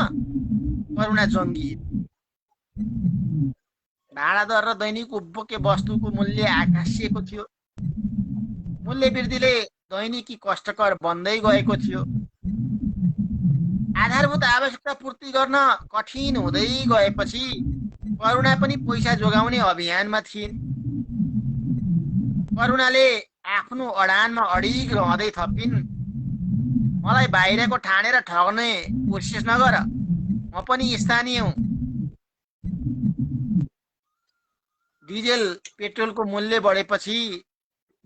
करुणा जङ्गी। भाडा दर र दैनिक उपभोग्य वस्तुको मूल्य आकाशिएको थियो। मूल्य वृद्धिले दैनिकी कष्टकर बन्दै गएको थियो। आधारभूत आवश्यकता पूर्ति गर्न कठिन हुँदै गएपछि करुणा पनि पैसा जोगाउने अभियानमा थिइन्। करुणाले आफ्नो अडानमा अडिग रहँदै थपिन्, मलाई बाहिरको ठानेर ठग्ने कोसिस नगर, म पनि स्थानीय हुँ। डिजेल पेट्रोलको मूल्य बढेपछि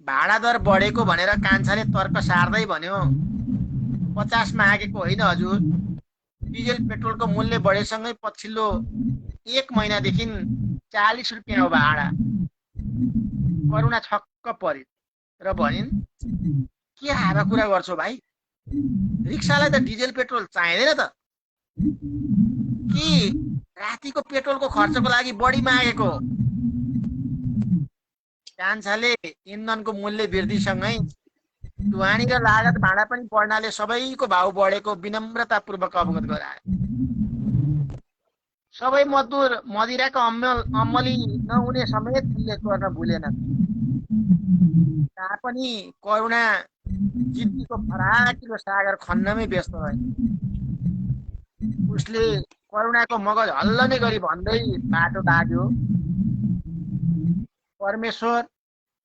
भाडा दर बढेको भनेर कान्छाले तर्क सार्दै भन्यो, 50 मागेको होइन हजुर, डिजेल पेट्रोलको मूल्य बढेसँगै पछिल्लो 1 महिनादेखि 40 रुपियाँ हो भाडा। करुणा छक्क परिन् र भनिन्, के हावा कुरा गर्छौ भाइ? रिक्सालाई त डिजेल पेट्रोल चाहिँदैन त, कि रातिको पेट्रोलको खर्चको लागि बढी मागेको? कान्छाले इन्धनको मूल्य वृद्धिसँगै ढुवानी र लागत भाडा पनि बढ्नाले सबैको भाउ बढेको विनम्रतापूर्वक अवगत गराए। सबै मजदुर मदिराको अमली नहुने समेत उल्लेख गर्न भुलेनन्। तापनि करुणा जिद्दीको फराकिलो सागर खन्नमै व्यस्त रहे। उसले करुणाको मगज हल्लने गरी भन्दै बाटो दाग्यो, परमेश्वर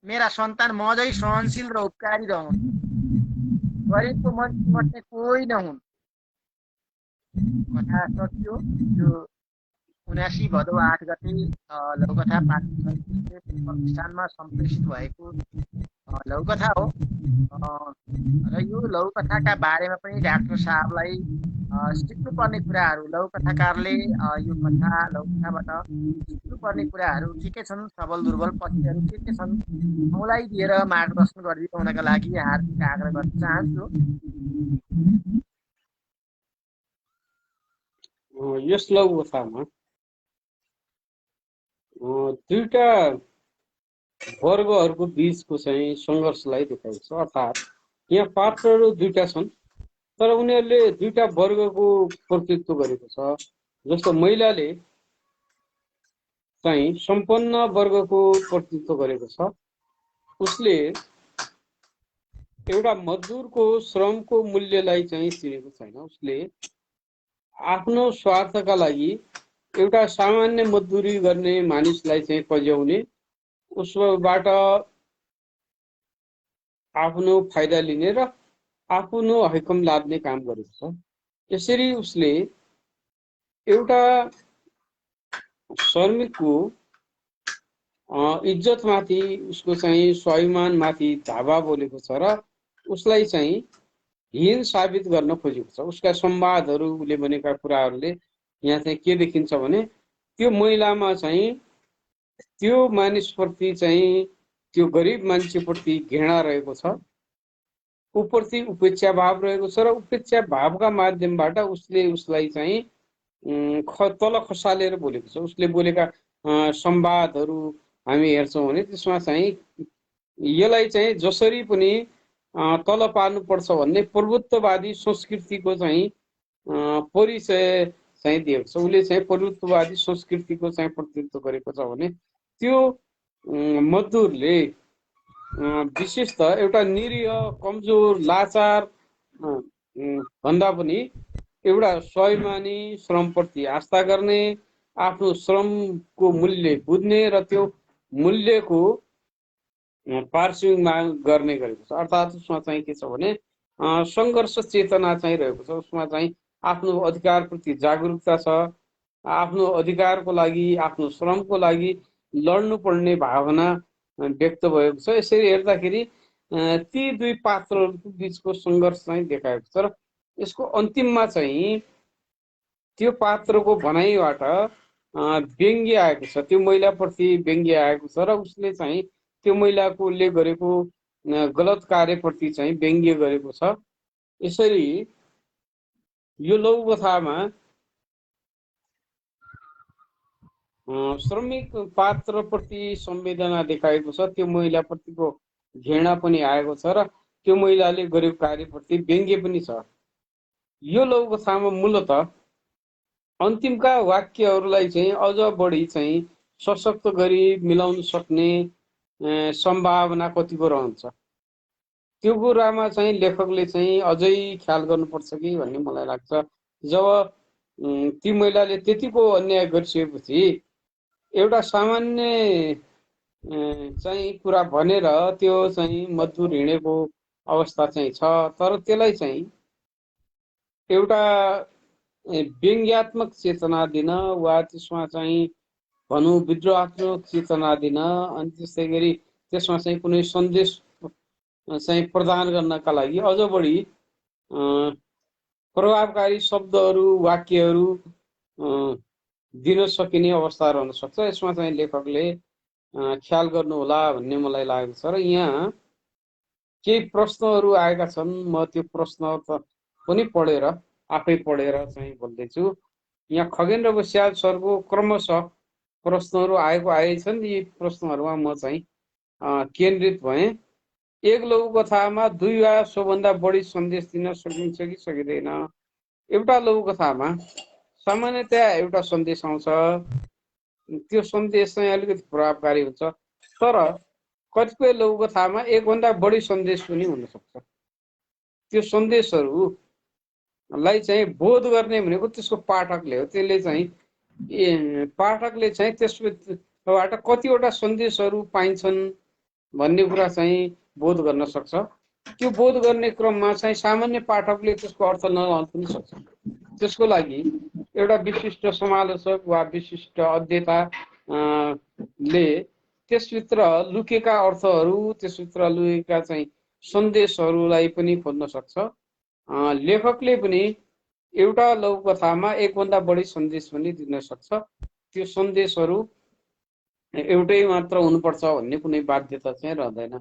मेरा सन्तान म झै सहनशील र उपकारी रहन्, गरिबको मन चिमट्ने कोही नहुन्। कथा सकियो। यो 79 भदौ 8 गते लघुकथा पाठ प्रतिष्ठानमा सम्प्रेषित भएको लघुकथा हो। र यो लघुकथाका बारेमा पनि डाक्टर साहबलाई सिक्नुपर्ने कुराहरू लघुकथाकारले यो लघुकथाबाट सिक्नुपर्ने कुराहरू के छन्, सबल दुर्बल पक्षहरू के छन्, मलाई दिएर मार्गदर्शन गरिदिनु हुनका लागि हार्दिक आग्रह गर्न चाहन्छु। यस लघुकथामा दुईटा वर्गहरूको बीचको चाहिँ सङ्घर्षलाई देखाएको छ। अर्थात् यहाँ पात्रहरू दुईटा छन्, तर उनीहरूले दुईटा वर्गको प्रतिनिधित्व गरेको छ। जस्तो महिलाले चाहिँ सम्पन्न वर्गको प्रतिनिधित्व गरेको छ। उसले एउटा मजदुरको श्रमको मूल्यलाई चाहिँ चिनेको छैन। उसले आफ्नो स्वार्थका लागि एउटा सामान्य मजदुरी गर्ने मानिसलाई चाहिँ पज्याउने, उसबाट आफ्नो फाइदा लिने र आफ्नो हैकम लाद्ने काम गरेको छ। यसरी उसले एउटा श्रमिकको इज्जतमाथि, उसको चाहिँ स्वाभिमानमाथि धावा बोलेको छ र उसलाई चाहिँ हीन साबित गर्न खोजेको छ। उसका संवादहरू, उसले भनेका कुराहरूले यहाँ चाहिँ के देखिन्छ भने त्यो महिलामा चाहिँ त्यो मानिसप्रति चाहिँ त्यो गरिब मान्छेप्रति घृणा रहेको छ, उप्रति उपेक्षा भाव रहेको छ र उपेक्षा भावका माध्यमबाट उसले उसलाई चाहिँ तल खसालेर बोलेको छ। उसले बोलेका संवादहरू हामी हेर्छौँ भने त्यसमा चाहिँ यसलाई चाहिँ जसरी पनि तल पार्नुपर्छ भन्ने प्रभुत्ववादी संस्कृतिको चाहिँ परिचय चाहिँ दिएको छ। उसले चाहिँ प्रभुत्ववादी संस्कृतिको चाहिँ प्रतिनिधित्व गरेको छ भने त्यो मजदुरले विशेषतः एउटा निरीह, कमजोर, लाचार भन्दा पनि एउटा स्वाभिमानी, श्रमप्रति आस्था गर्ने, आफ्नो श्रमको मूल्य बुझ्ने र त्यो मूल्यको पार्श्विक माग गर्ने गरेको छ। अर्थात् उसमा चाहिँ के छ भने सङ्घर्ष चेतना चाहिँ रहेको छ। उसमा चाहिँ आफ्नो अधिकारप्रति जागरुकता छ, आफ्नो अधिकारको लागि, आफ्नो श्रमको लागि लड्नुपर्ने भावना व्यक्त भएको छ। यसरी हेर्दाखेरि ती दुई पात्रहरूको बिचको सङ्घर्ष चाहिँ देखाएको छ र यसको अन्तिममा चाहिँ त्यो पात्रको भनाइबाट व्यङ्ग्य आएको छ, त्यो महिलाप्रति व्यङ्ग्य आएको छ र उसले चाहिँ त्यो महिलाले गरेको गलत कार्यप्रति चाहिँ व्यङ्ग्य गरेको छ। यसरी यो लघुकथामा श्रमिक पात्रप्रति संवेदना देखाएको छ, त्यो महिलाप्रतिको घृणा पनि आएको छ र त्यो महिलाले गरेको कार्यप्रति व्यङ्ग्य पनि छ। यो लघुकथामा मूलतः अन्तिमका वाक्यहरूलाई चाहिँ अझ बढी चाहिँ सशक्त गरी मिलाउन सक्ने सम्भावना कतिको रहन्छ, त्यो कुरामा चाहिँ लेखकले चाहिँ अझै ख्याल गर्नुपर्छ कि भन्ने मलाई लाग्छ। जब ती महिलाले त्यतिको अन्याय गरिसकेपछि एउटा सामान्य चाहिँ कुरा भनेर त्यो चाहिँ मजदुर हिँडेको अवस्था चाहिँ छ, तर त्यसलाई चाहिँ एउटा व्यङ्ग्यात्मक चेतना दिन वा त्यसमा चाहिँ भनौँ विद्रोहात्मक चेतना दिन, अनि त्यस्तै गरी त्यसमा चाहिँ कुनै सन्देश चाहिँ प्रदान गर्नका लागि अझ बढी प्रभावकारी शब्दहरू, वाक्यहरू दिन सकिने अवस्था रहन सक्छ। यसमा चाहिँ लेखकले ख्याल गर्नुहोला भन्ने मलाई लागेको छ। र यहाँ केही प्रश्नहरू आएका छन्, म त्यो प्रश्न पनि पढेर आफै पढेर चाहिँ बोल्दैछु। यहाँ खगेन र बस्याल सरको क्रमशः प्रश्नहरू आएछन्। यी प्रश्नहरूमा म चाहिँ केन्द्रित भएँ। एक लघुकथामा दुई वा सोभन्दा बढी सन्देश दिन सकिन्छ कि सकिँदैन? एउटा लघुकथामा सामान्यतया एउटा सन्देश आउँछ, त्यो सन्देश चाहिँ अलिकति प्रभावकारी हुन्छ, तर कतिपय लघुकथामा एकभन्दा बढी सन्देश पनि हुन सक्छ। त्यो सन्देशहरूलाई चाहिँ बोध गर्ने भनेको त्यसको पाठकले हो। त्यसले चाहिँ पाठकले चाहिँ त्यसबाट कतिवटा सन्देशहरू पाइन्छन् भन्ने कुरा चाहिँ बोध गर्न सक्छ। त्यो बोध गर्ने क्रममा चाहिँ सामान्य पाठकले त्यसको अर्थ नजान्न पनि सक्छ। त्यसको लागि एउटा विशिष्ट समालोचक वा विशिष्ट अध्येता ले त्यसभित्र लुकेका अर्थहरू, त्यसभित्र लुकेका चाहिँ सन्देशहरूलाई पनि खोज्न सक्छ। लेखकले पनि एउटा लघुकथामा एकभन्दा बढी सन्देश पनि दिन सक्छ। त्यो सन्देशहरू एउटै मात्र हुनुपर्छ भन्ने कुनै बाध्यता चाहिँ रहँदैन।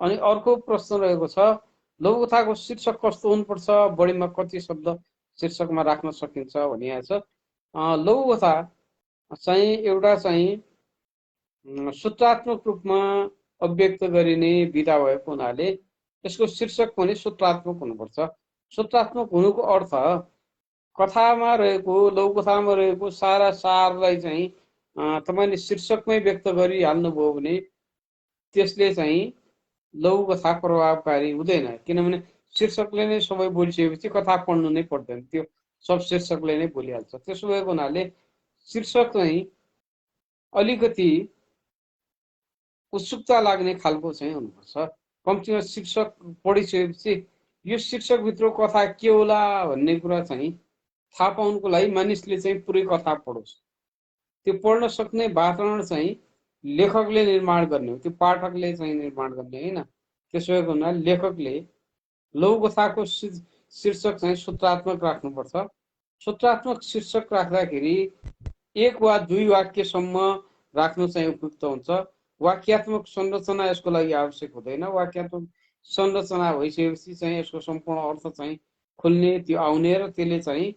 अनि अर्को प्रश्न रहेको छ, लघुकथाको शीर्षक कस्तो हुनुपर्छ, बढीमा कति शब्द शीर्षकमा राख्न सकिन्छ भनिएको छ। लघुकथा चाहिँ एउटा चाहिँ सूत्रात्मक रूपमा अभिव्यक्त गरिने विधा भएको हुनाले यसको शीर्षक पनि सूत्रात्मक हुनुपर्छ। सूत्रात्मक हुनुको अर्थ कथामा रहेको, लघुकथामा रहेको सारा सारलाई चाहिँ तपाईँले शीर्षकमै व्यक्त गरिहाल्नुभयो भने त्यसले चाहिँ लघुकथा प्रभावकारी हुँदैन। किनभने शीर्षकले नै सबै बोलिसकेपछि कथा पढ्नु नै पर्दैन, त्यो सब शीर्षकले नै बोलिहाल्छ। त्यसो भएको हुनाले शीर्षक चाहिँ अलिकति उत्सुकता लाग्ने खालको चाहिँ हुनुपर्छ। कम्तीमा शीर्षक पढिसकेपछि यो शीर्षकभित्र कथा के होला भन्ने कुरा चाहिँ थाहा पाउनुको लागि मानिसले चाहिँ पुरै कथा पढोस्। त्यो पढ्न सक्ने वातावरण चाहिँ लेखकले निर्माण गर्ने हो, त्यो पाठकले चाहिँ निर्माण गर्ने होइन। त्यसो भएको हुनाले लेखकले लघुकथाको शीर्षक चाहिँ सूत्रात्मक राख्नुपर्छ। सूत्रात्मक शीर्षक राख्दाखेरि 1 वा 2 वाक्यसम्म राख्नु चाहिँ उपयुक्त हुन्छ। वाक्यात्मक संरचना यसको लागि आवश्यक हुँदैन। वाक्यात्मक संरचना भइसकेपछि चाहिँ यसको सम्पूर्ण अर्थ चाहिँ खुल्ने, त्यो आउने र त्यसले चाहिँ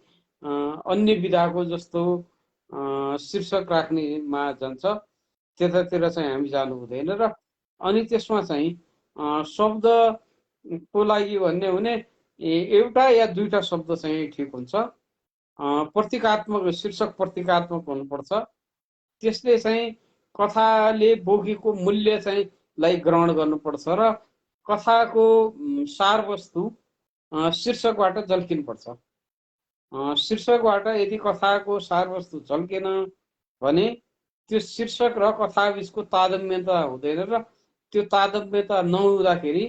अन्य विधाको जस्तो शीर्षक राख्नेमा जान्छ, त्यतातिर चाहिँ हामी जानु हुँदैन। र अनि त्यसमा चाहिँ शब्दको लागि भन्ने हुने एउटा या दुईटा शब्द चाहिँ ठिक हुन्छ। प्रतीकात्मक शीर्षक प्रतीकात्मक हुनुपर्छ। त्यसले चाहिँ कथाले बोकेको मूल्य चाहिँ लाई ग्रहण गर्नुपर्छ र कथाको सारवस्तु शीर्षकबाट झल्किनुपर्छ। शीर्षकबाट यदि कथाको सारवस्तु झल्केन भने त्यो शीर्षक र कथा बिचको तादम्यता हुँदैन र त्यो तादम्यता नहुँदाखेरि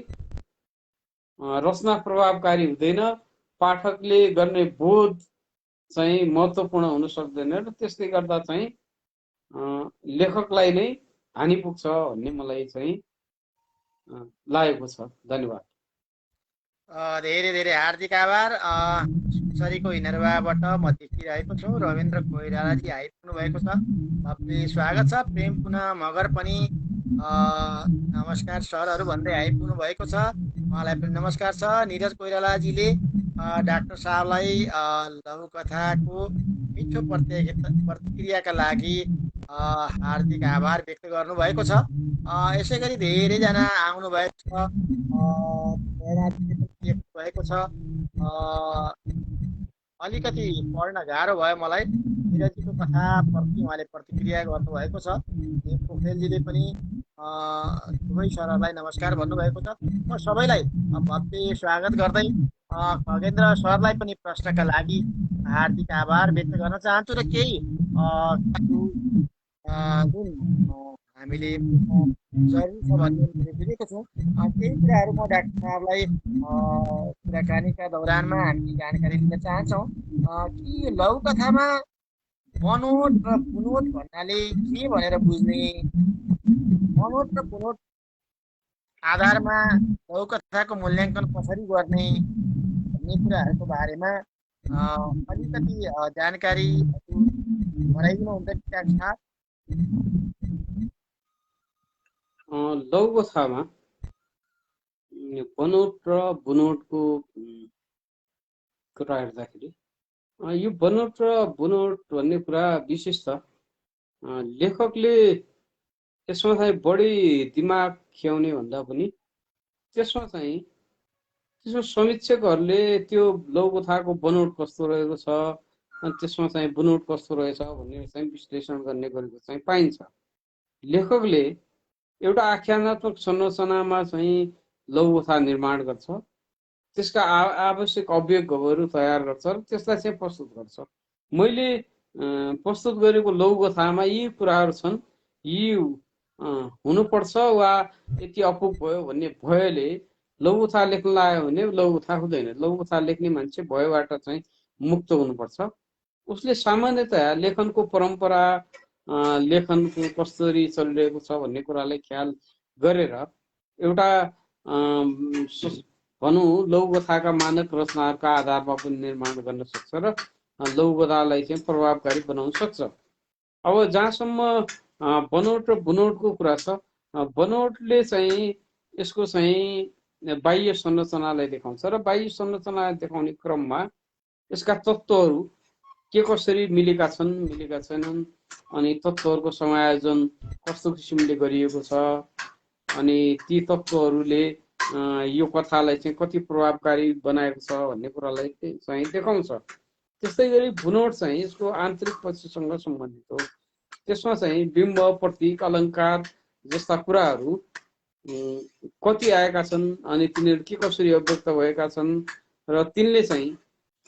रचना प्रभावकारी हुँदैन, पाठकले गर्ने बोध चाहिँ महत्त्वपूर्ण हुन सक्दैन र त्यसले गर्दा चाहिँ लेखकलाई नै हानि पुग्छ भन्ने मलाई चाहिँ लागेको छ। धन्यवाद। धेरै धेरै हार्दिक आभार। सरीको हिनरवाबाट म देखिरहेको छु रविन्द्र कोइरालाजी आइपुग्नु भएको छ। सबले स्वागत छ। प्रेम पुनः मगर पनि नमस्कार सरहरू भन्दै आइपुग्नु भएको छ। उहाँलाई पनि नमस्कार छ। निरज कोइरालाजीले डाक्टर साहबलाई लघुकथाको मिठो प्रतिक्रियाका लागि हार्दिक आभार व्यक्त गर्नुभएको छ। यसै गरी धेरैजना आउनु भएको छ, भएको छ। अलिकति पढ्न गाह्रो भयो मलाई। निरजीको कथाप्रति उहाँले प्रतिक्रिया गर्नुभएको छ। पोखरेलजीले पनि दुवै सरहरूलाई नमस्कार भन्नुभएको छ। म सबैलाई भव्य स्वागत गर्दै खगेन्द्र सरलाई पनि प्रश्नका लागि हार्दिक आभार व्यक्त गर्न चाहन्छु र केही जुन हामीले जरुरी छ भन्ने बुझेको छौँ, केही कुराहरू म डाक्टर साहबलाई कुराकानीका दौरानमा हामी जानकारी दिन चाहन्छौँ कि यो लघुकथामा बनोट र बुनोट भन्नाले के भनेर बुझ्ने, बनोट र बुनोट आधारमा लघुकथाको मूल्याङ्कन कसरी गर्ने भन्ने कुराहरूको बारेमा अलिकति जानकारी गराइदिनुहुन्छ डाक्टर साहब? लघुकथामा बनोट र बुनोटको कुरा हेर्दाखेरि यो बनोट र बुनोट भन्ने कुरा विशेष त लेखकले त्यसमा चाहिँ बढी दिमाग खियाउने भन्दा पनि त्यसमा चाहिँ त्यसमा समीक्षकहरूले त्यो लघुकथाको बनोट कस्तो रहेको छ अनि त्यसमा चाहिँ बुनोट कस्तो रहेछ भन्ने चाहिँ विश्लेषण गर्ने गरेको चाहिँ पाइन्छ। लेखकले एउटा आख्यानात्मक संरचनामा चाहिँ लघुकथा निर्माण गर्छ, त्यसका आवश्यक अभियोगहरू तयार गर्छ र त्यसलाई चाहिँ प्रस्तुत गर्छ। मैले प्रस्तुत गरेको लघुकथामा यी कुराहरू छन्, यी हुनुपर्छ वा यति अपुग भयो भन्ने भयले लघुकथा लेख्न लाग्यो भने लघुकथा हुँदैन। लघुकथा लेख्ने मान्छे भयबाट चाहिँ मुक्त हुनुपर्छ। उसले सामान्यतया लेखनको परम्परा, लेखनको कसरी चलिरहेको छ भन्ने कुरालाई ख्याल गरेर एउटा भनौँ लघुकथाका मानक रचनाहरूका आधारमा पनि निर्माण गर्न सक्छ र लघुकथालाई चाहिँ प्रभावकारी बनाउन सक्छ। अब जहाँसम्म बनोट र बुनोटको कुरा छ, बनोटले चाहिँ यसको चाहिँ बाह्य संरचनालाई देखाउँछ र बाह्य संरचना देखाउने क्रममा यसका तत्त्वहरू के कसरी मिलेका छन्, मिलेका छैनन्, अनि तत्त्वहरूको समायोजन कस्तो किसिमले गरिएको छ, अनि ती तत्त्वहरूले यो कथालाई चाहिँ कति प्रभावकारी बनाएको छ भन्ने कुरालाई चाहिँ देखाउँछ। त्यस्तै गरी बुनोट चाहिँ यसको आन्तरिक पक्षसँग सम्बन्धित हो। त्यसमा चाहिँ बिम्ब, प्रतीक, अलङ्कार जस्ता कुराहरू कति आएका छन्, अनि तिनीहरू के कसरी अभिव्यक्त भएका छन् र तिनले चाहिँ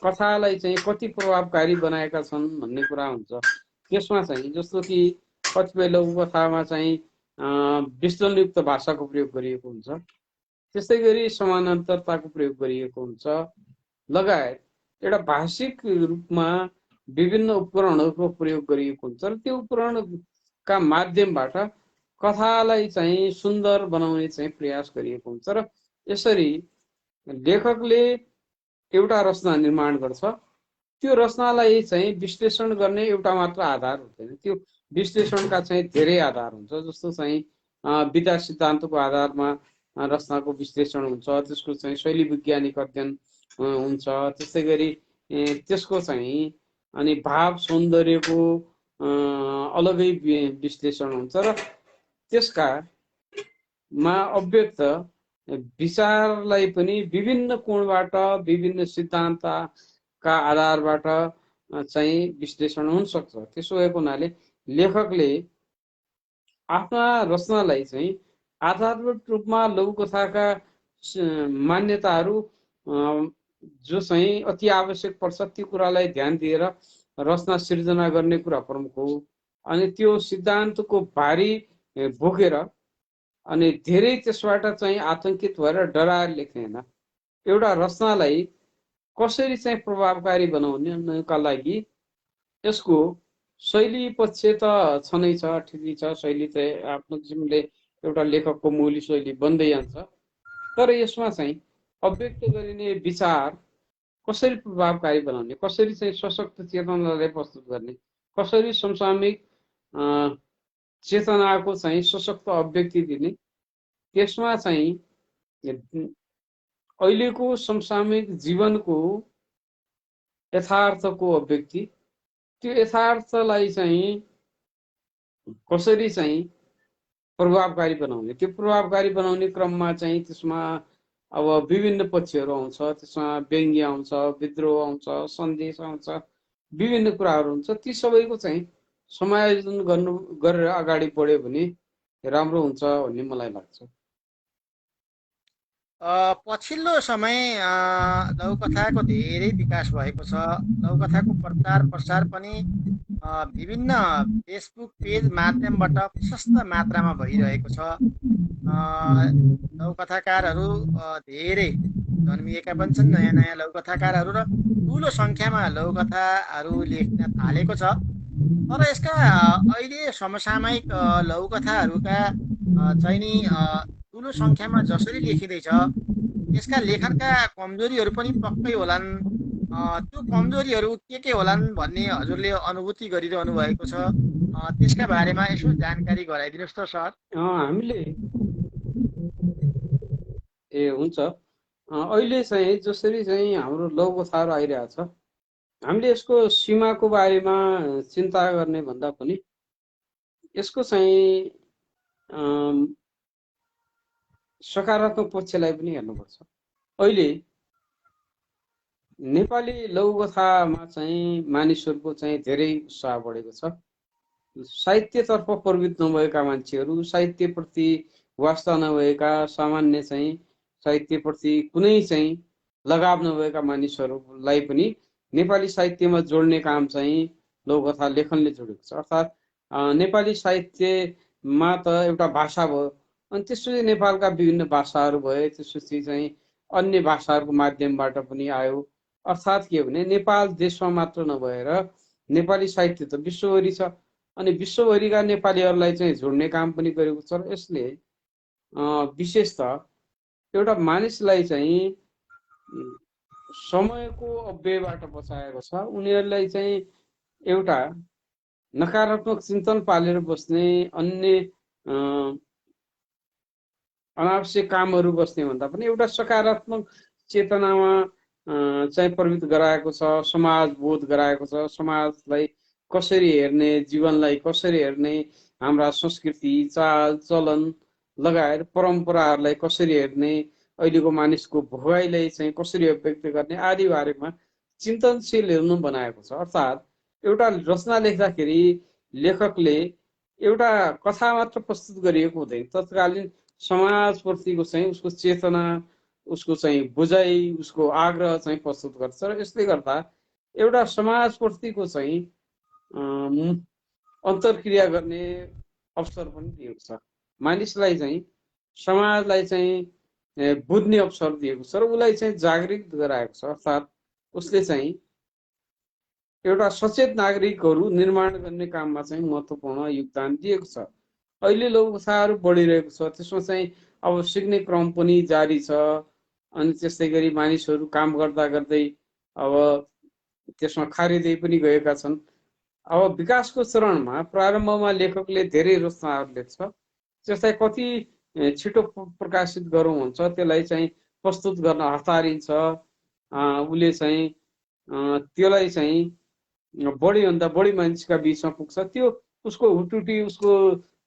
कथालाई चाहिँ कति प्रभावकारी बनाएका छन् भन्ने कुरा हुन्छ। त्यसमा चाहिँ जस्तो कि कतिपय लघुकथामा चाहिँ विश्लेषणयुक्त भाषाको प्रयोग गरिएको हुन्छ, त्यस्तै गरी समानान्तरताको प्रयोग गरिएको हुन्छ, लगायत एउटा भाषिक रूपमा विभिन्न उपकरणहरूको प्रयोग गरिएको हुन्छ र त्यो उपकरणका माध्यमबाट कथालाई चाहिँ सुन्दर बनाउने चाहिँ प्रयास गरिएको हुन्छ। र यसरी लेखकले एउटा रचना निर्माण गर्छ। त्यो रचनालाई चाहिँ विश्लेषण गर्ने एउटा मात्र आधार हुँदैन, त्यो विश्लेषणका चाहिँ धेरै आधार हुन्छ। जस्तो चाहिँ विधा सिद्धान्तको आधारमा रचनाको विश्लेषण हुन्छ, त्यसको चाहिँ शैली वैज्ञानिक अध्ययन हुन्छ, त्यस्तै गरी त्यसको चाहिँ अनि भाव सौन्दर्यको अलगै विश्लेषण हुन्छ र त्यसका मा अव्यक्त विचारलाई पनि विभिन्न कोणबाट, विभिन्न सिद्धान्तका आधारबाट चाहिँ विश्लेषण हुन सक्छ। त्यसो भएको हुनाले लेखकले आफ्ना रचनालाई चाहिँ आधारभूत रूपमा लघुकथाका मान्यताहरू जो चाहिँ अति आवश्यक पर्छ त्यो कुरालाई ध्यान दिएर रचना सिर्जना गर्ने कुरा प्रमुख हो। अनि त्यो सिद्धान्तको भारी बोकेर अनि धेरै त्यसबाट चाहिँ आतंकित भएर डराएर लेख्ने होइन। एउटा रचनालाई कसरी चाहिँ प्रभावकारी बनाउनका लागि यसको शैली पक्ष त छँदै छ, ठिकै छ, शैली चाहिँ आफ्नो किसिमले एउटा लेखकको मौलिक शैली बन्दै जान्छ, तर यसमा चाहिँ अव्यक्त गरिने विचार कसरी प्रभावकारी बनाउने, कसरी चाहिँ सशक्त चेतनालाई प्रस्तुत गर्ने, कसरी समसामयिक चेतनाको चाहिँ सशक्त अभिव्यक्ति दिने, त्यसमा चाहिँ अहिलेको समसामयिक जीवनको यथार्थको अभिव्यक्ति, त्यो यथार्थलाई चाहिँ कसरी चाहिँ प्रभावकारी बनाउने, त्यो प्रभावकारी बनाउने क्रममा चाहिँ त्यसमा अब विभिन्न पक्षहरू आउँछ, त्यसमा व्यङ्ग्य आउँछ, विद्रोह आउँछ, सन्देश आउँछ, विभिन्न कुराहरू हुन्छ। ती सबैको चाहिँ समायोजन गरेर अगाडि बढ्यो भने राम्रो हुन्छ भन्ने मलाई लाग्छ। पछिल्लो समय लघुकथाको धेरै विकास भएको छ। लघुकथाको प्रचार प्रसार पनि विभिन्न फेसबुक पेज माध्यमबाट प्रशस्त मात्रामा भइरहेको छ। लघुकथाकारहरू धेरै जन्मिएका पनि छन्, नयाँ नयाँ लघुकथाकारहरू, र ठुलो सङ्ख्यामा लघुकथाहरू लेख्न थालेको छ। तर यसका अहिले समसामयिक लघुकथाहरूका चाहिँ नि ठुलो सङ्ख्यामा जसरी लेखिँदैछ, यसका लेखनका कमजोरीहरू पनि पक्कै होलान्। त्यो कमजोरीहरू के होलान् भन्ने हजुरले अनुभूति गरिरहनु भएको छ, त्यसका बारेमा यसो जानकारी गराइदिनुहोस् त सर। हामीले हुन्छ, अहिले चाहिँ जसरी चाहिँ हाम्रो लघुकथाहरू आइरहेको छ, हामीले यसको सीमाको बारेमा चिन्ता गर्ने भन्दा पनि यसको चाहिँ सकारात्मक पक्षलाई पनि हेर्नुपर्छ। अहिले नेपाली लघुकथामा चाहिँ मानिसहरूको चाहिँ धेरै उत्साह बढेको छ। साहित्यतर्फ प्रवृत्त नभएका मान्छेहरू, साहित्यप्रति वास्ता नभएका, सामान्य चाहिँ साहित्यप्रति कुनै चाहिँ लगाव नभएका मानिसहरूलाई पनि नेपाली साहित्यमा जोड्ने काम चाहिँ लघुकथा लेखनले जोडेको छ। अर्थात् नेपाली साहित्यमा त एउटा भाषा भयो, अनि त्यसपछि नेपालका विभिन्न भाषाहरू भए, त्यसपछि चाहिँ अन्य भाषाहरूको माध्यमबाट पनि आयो। अर्थात् के भने नेपाल देशमा मात्र नभएर नेपाली साहित्य त विश्वभरि छ, अनि विश्वभरिका नेपालीहरूलाई चाहिँ जोड्ने काम पनि गरेको छ। र यसले विशेषतः एउटा मानिसलाई चाहिँ समयको अव्ययबाट बचाएको छ। उनीहरूलाई चाहिँ एउटा नकारात्मक चिन्तन पालेर बस्ने, अन्य अनावश्यक कामहरू बस्ने भन्दा पनि एउटा सकारात्मक चेतनामा चाहिँ प्रवृत्त गराएको छ, समाज बोध गराएको छ। समाजलाई कसरी हेर्ने, जीवनलाई कसरी हेर्ने, हाम्रा संस्कृति, चाल चलन लगायत परम्पराहरूलाई कसरी हेर्ने, अहिलेको मानिसको भोगाइलाई चाहिँ कसरी अभिव्यक्त गर्ने आदि बारेमा चिन्तनशीलहरू बनाएको छ। अर्थात् एउटा रचना लेख्दाखेरि लेखकले एउटा कथा मात्र प्रस्तुत गरिएको हुँदैन, तत्कालीन समाजप्रतिको चाहिँ उसको चेतना, उसको चाहिँ बुझाइ, उसको आग्रह चाहिँ प्रस्तुत गर्छ। र यसले गर्दा एउटा समाजप्रतिको चाहिँ अन्तर्क्रिया गर्ने अवसर पनि दिएको छ। मानिसलाई चाहिँ समाजलाई चाहिँ बुझ्ने अवसर दिएको छ र उसलाई चाहिँ जागृत गराएको छ। अर्थात् उसले चाहिँ एउटा सचेत नागरिकहरू निर्माण गर्ने काममा चाहिँ महत्त्वपूर्ण योगदान दिएको छ। अहिले लोककथाहरू बढिरहेको छ, त्यसमा चाहिँ अब सिक्ने क्रम पनि जारी छ। अनि त्यस्तै गरी मानिसहरू काम गर्दा गर्दै अब त्यसमा खारिँदै पनि गएका छन्। अब विकासको चरणमा प्रारम्भमा लेखकले धेरै रचनाहरू लेख्छ, त्यसलाई कति छिटो प्रकाशित गरौँ भन्छ, त्यसलाई चाहिँ प्रस्तुत गर्न हतारिन्छ। उसले चाहिँ त्यसलाई चाहिँ बढीभन्दा बढी मानिसका बिचमा पुग्छ। त्यो उसको हुटुटी, उसको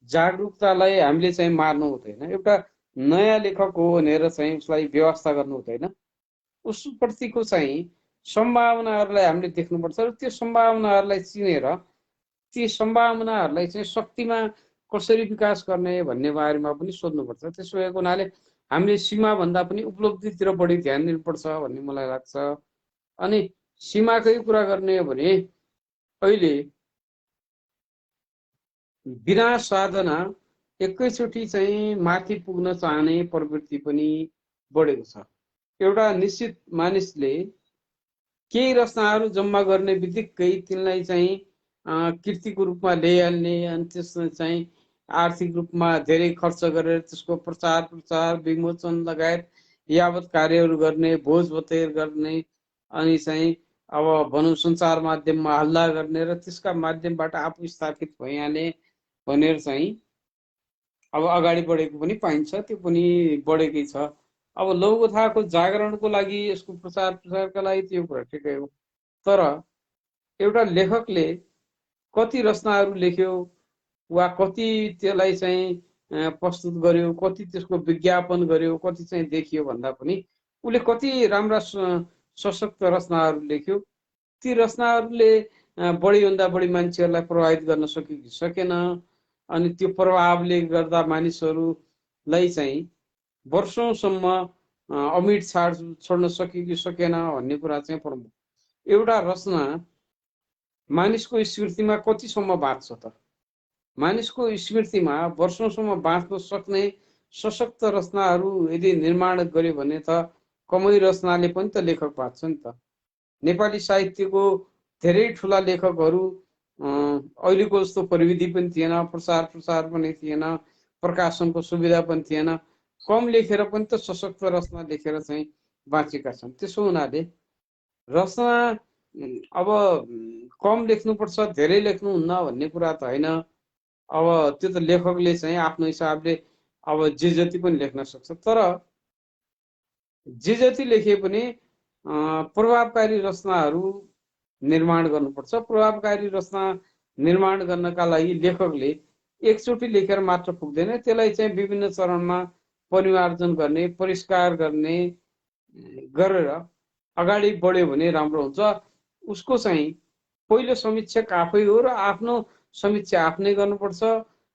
जागरुकतालाई हामीले चाहिँ मार्नु हुँदैन। एउटा नयाँ लेखक हो भनेर चाहिँ उसलाई व्यवस्था गर्नु हुँदैन। उसप्रतिको चाहिँ सम्भावनाहरूलाई हामीले देख्नुपर्छ र त्यो सम्भावनाहरूलाई चिनेर ती सम्भावनाहरूलाई चाहिँ शक्तिमा कसरी विकास गर्ने भन्ने बारेमा पनि सोध्नुपर्छ। त्यसो भएको हुनाले हामीले सीमाभन्दा पनि उपलब्धितिर बढी ध्यान दिनुपर्छ भन्ने मलाई लाग्छ। अनि सीमाकै कुरा गर्ने हो भने अहिले बिना साधना एकैचोटि चाहिँ माथि पुग्न चाहने प्रवृत्ति पनि बढेको छ। एउटा निश्चित मानिसले केही रचनाहरू जम्मा गर्ने बित्तिकै तिनलाई चाहिँ कृतिको रूपमा ल्याइहाल्ने, अनि त्यसमा चाहिँ आर्थिक रूपमा धेरै खर्च गरेर त्यसको प्रचार विमोचन लगायत यावत कार्यहरू गर्ने, भोज भतेर गर्ने, अनि चाहिँ अब भनौँ सञ्चार माध्यममा हल्ला गर्ने र त्यसका माध्यमबाट आफू स्थापित भइहाल्ने भनेर चाहिँ अब अगाडि बढेको पनि पाइन्छ। त्यो पनि बढेकै छ। अब लघुकथाको जागरणको लागि, यसको प्रचारका लागि त्यो कुरा ठिकै हो। तर एउटा लेखकले कति रचनाहरू लेख्यो वा कति त्यसलाई चाहिँ प्रस्तुत गर्यो, कति त्यसको विज्ञापन गर्यो, कति चाहिँ देखियो भन्दा पनि उसले कति राम्रा सशक्त रचनाहरू लेख्यो, ती रचनाहरूले बढीभन्दा बढी मान्छेहरूलाई प्रभावित गर्न सक्यो कि सकेन, अनि त्यो प्रभावले गर्दा मानिसहरूलाई चाहिँ वर्षौंसम्म अमिट छोड्न सक्यो कि सकेन भन्ने कुरा चाहिँ प्रमुख। एउटा रचना मानिसको स्मृतिमा कतिसम्म बाँच्छ त? मानिसको स्मृतिमा वर्षौंसम्म बाँच्न सक्ने सशक्त रचनाहरू यदि निर्माण गर्यो भने त कमै रचनाले पनि त लेखक बाँच्छ नि त। नेपाली साहित्यको धेरै ठुला लेखकहरू अहिलेको जस्तो प्रविधि पनि थिएन, प्रसार पनि थिएन, प्रकाशनको सुविधा पनि थिएन, कम लेखेर पनि त सशक्त रचना लेखेर चाहिँ बाँचेका छन्। त्यसो हुनाले रचना अब कम लेख्नुपर्छ, धेरै लेख्नुहुन्न भन्ने कुरा त होइन। अब त्यो त लेखकले चाहिँ आफ्नो हिसाबले अब जे जति पनि लेख्न सक्छ। तर जे जति लेखे पनि प्रभावकारी रचनाहरू निर्माण गर्नुपर्छ। प्रभावकारी रचना निर्माण गर्नका लागि लेखकले एकचोटि लेखेर मात्र पुग्दैन, त्यसलाई चाहिँ विभिन्न चरणमा परिमार्जन गर्ने, परिष्कार गर्ने गरेर अगाडि बढ्यो भने राम्रो हुन्छ। उसको चाहिँ पहिलो समीक्षक आफै हो र आफ्नो समीक्षा आफ्नै गर्नुपर्छ।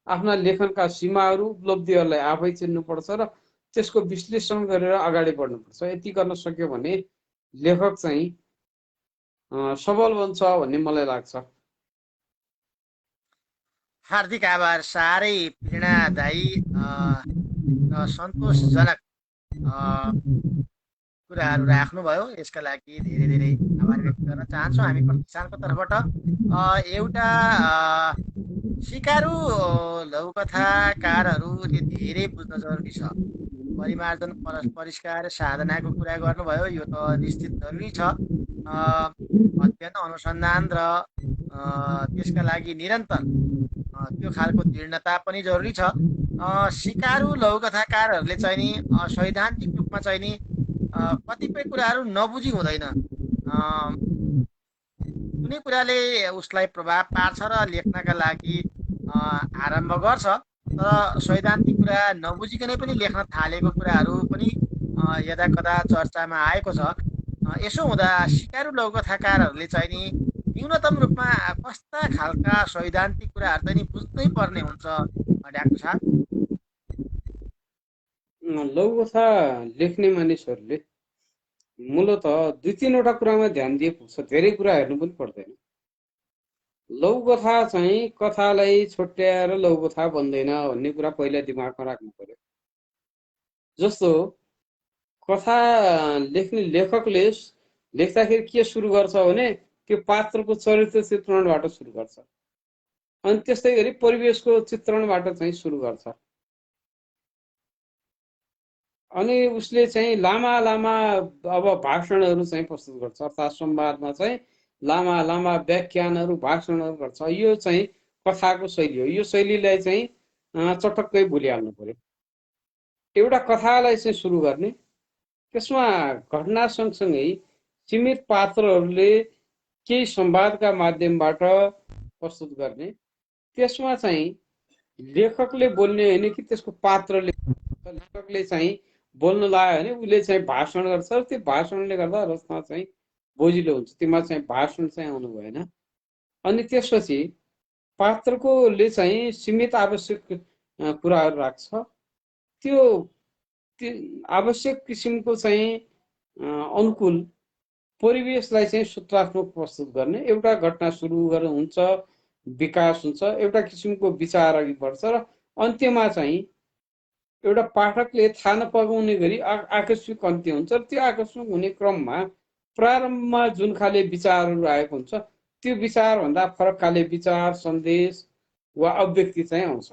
आफ्ना लेखनका सीमाहरू, उपलब्धिहरूलाई आफै चिन्नुपर्छ र त्यसको विश्लेषण गरेर अगाडि बढ्नुपर्छ। यति गर्न सक्यो भने लेखक चाहिँ सबल बन्छ भन्ने मलाई लाग्छ। हार्दिक आभार, साह्रै प्रेरणादायी र सन्तोषजनक कुराहरू राख्नुभयो। यसका लागि धेरै धेरै आभार व्यक्त गर्न चाहन्छौँ हामी प्रतिष्ठानको तर्फबाट। एउटा सिकारु लघुकथाकारहरूले धेरै बुझ्न जरुरी छ। परिमार्जन परिष्कार साधनाको कुरा गर्नुभयो, यो त निश्चित जरुरी छ। अध्ययन अनुसन्धान र त्यसका लागि निरन्तर त्यो खालको दृढता पनि जरुरी छ। सिकारु लघुकथाकारहरूले चाहिँ नि सैद्धान्तिक रूपमा चाहिँ नि कतिपय कुराहरू नबुझी हुँदैन। कुनै कुराले उसलाई प्रभाव पार्छ र लेख्नका लागि आरम्भ गर्छ, तर सैद्धान्तिक कुरा नबुझिकनै पनि लेख्न थालेको कुराहरू पनि यदाकदा चर्चामा आएको छ। यसो हुँदा सिकारु लघुकथाकारहरूले चाहिँ नि न्यूनतम रूपमा कस्ता खालका सैद्धान्तिक कुराहरू चाहिँ नि बुझ्नै पर्ने हुन्छ डाक्टर साहब? लघुकथा लेख्ने मानिसहरूले मूलत 2-3वटा कुरामा ध्यान दिए पुग्छ, धेरै कुरा हेर्नु पनि पर्दैन। लघुकथा चाहिँ कथालाई छुट्याएर लघुकथा बन्दैन भन्ने कुरा पहिला दिमागमा राख्नु पर्यो। जस्तो कथा लेख्ने लेखकले लेख्दाखेरि के सुरु गर्छ भने त्यो पात्रको चरित्र चित्रणबाट सुरु गर्छ, अनि त्यस्तै गरी परिवेशको चित्रणबाट चाहिँ सुरु गर्छ। अनि उसले चाहिँ लामा लामा अब भाषणहरू चाहिँ प्रस्तुत गर्छ, अर्थात् संवादमा चाहिँ लामा लामा व्याख्यानहरू भाषणहरू गर्छ। यो चाहिँ कथाको शैली हो। यो शैलीलाई चाहिँ चटक्कै भुलिहाल्नु पर्यो। एउटा कथालाई चाहिँ सुरु गर्ने, त्यसमा घटना सँगसँगै सीमित पात्रहरूले केही संवादका माध्यमबाट प्रस्तुत गर्ने, त्यसमा चाहिँ लेखकले बोल्ने होइन कि त्यसको पात्रले, लेखकले चाहिँ बोल्न लाग्यो भने उसले चाहिँ भाषण गर्छ, त्यो भाषणले गर्दा रचना चाहिँ बोजिलो हुन्छ, त्यसमा चाहिँ भाषण चाहिँ आउनु भएन। अनि त्यसपछि पात्रकोले चाहिँ सीमित आवश्यक कुराहरू राख्छ, त्यो आवश्यक किसिमको चाहिँ अनुकूल परिवेशलाई चाहिँ सूत्रात्मक प्रस्तुत गर्ने। एउटा घटना सुरु गरेर हुन्छ, विकास हुन्छ, एउटा किसिमको विचार अघि बढ्छ र अन्त्यमा चाहिँ एउटा पाठकले थाहा नपाउने गरी आकस्मिक अन्त्य हुन्छ। र त्यो आकस्मिक हुने क्रममा प्रारम्भमा जुन खाले विचारहरू आएको हुन्छ, त्यो विचारभन्दा फरक खाले विचार, सन्देश वा अभिव्यक्ति चाहिँ आउँछ।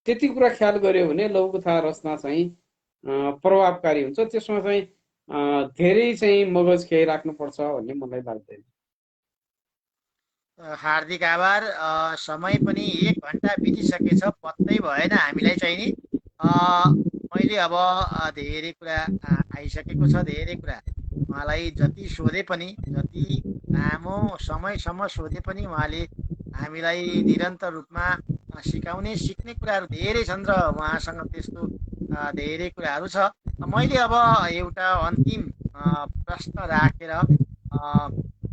त्यति कुरा ख्याल गर्यो भने लघुकथा रचना चाहिँ प्रभावकारी हुन्छ। त्यसमा चाहिँ धेरै चाहिँ मगज खेलाइराख्नुपर्छ भन्ने मलाई लाग्दैन। हार्दिक आभार। समय पनि 1 घन्टा बितिसकेछ, पत्तै भएन हामीलाई चाहिँ नि। मैले अब धेरै कुरा आइसकेको छ, धेरै कुरा उहाँलाई जति सोधे पनि, जति लामो समयसम्म सोधे पनि उहाँले हामीलाई निरन्तर रूपमा सिकाउने सिक्ने कुराहरू धेरै छन् र उहाँसँग त्यस्तो धेरै कुराहरू छ। मैले अब एउटा अन्तिम प्रश्न राखेर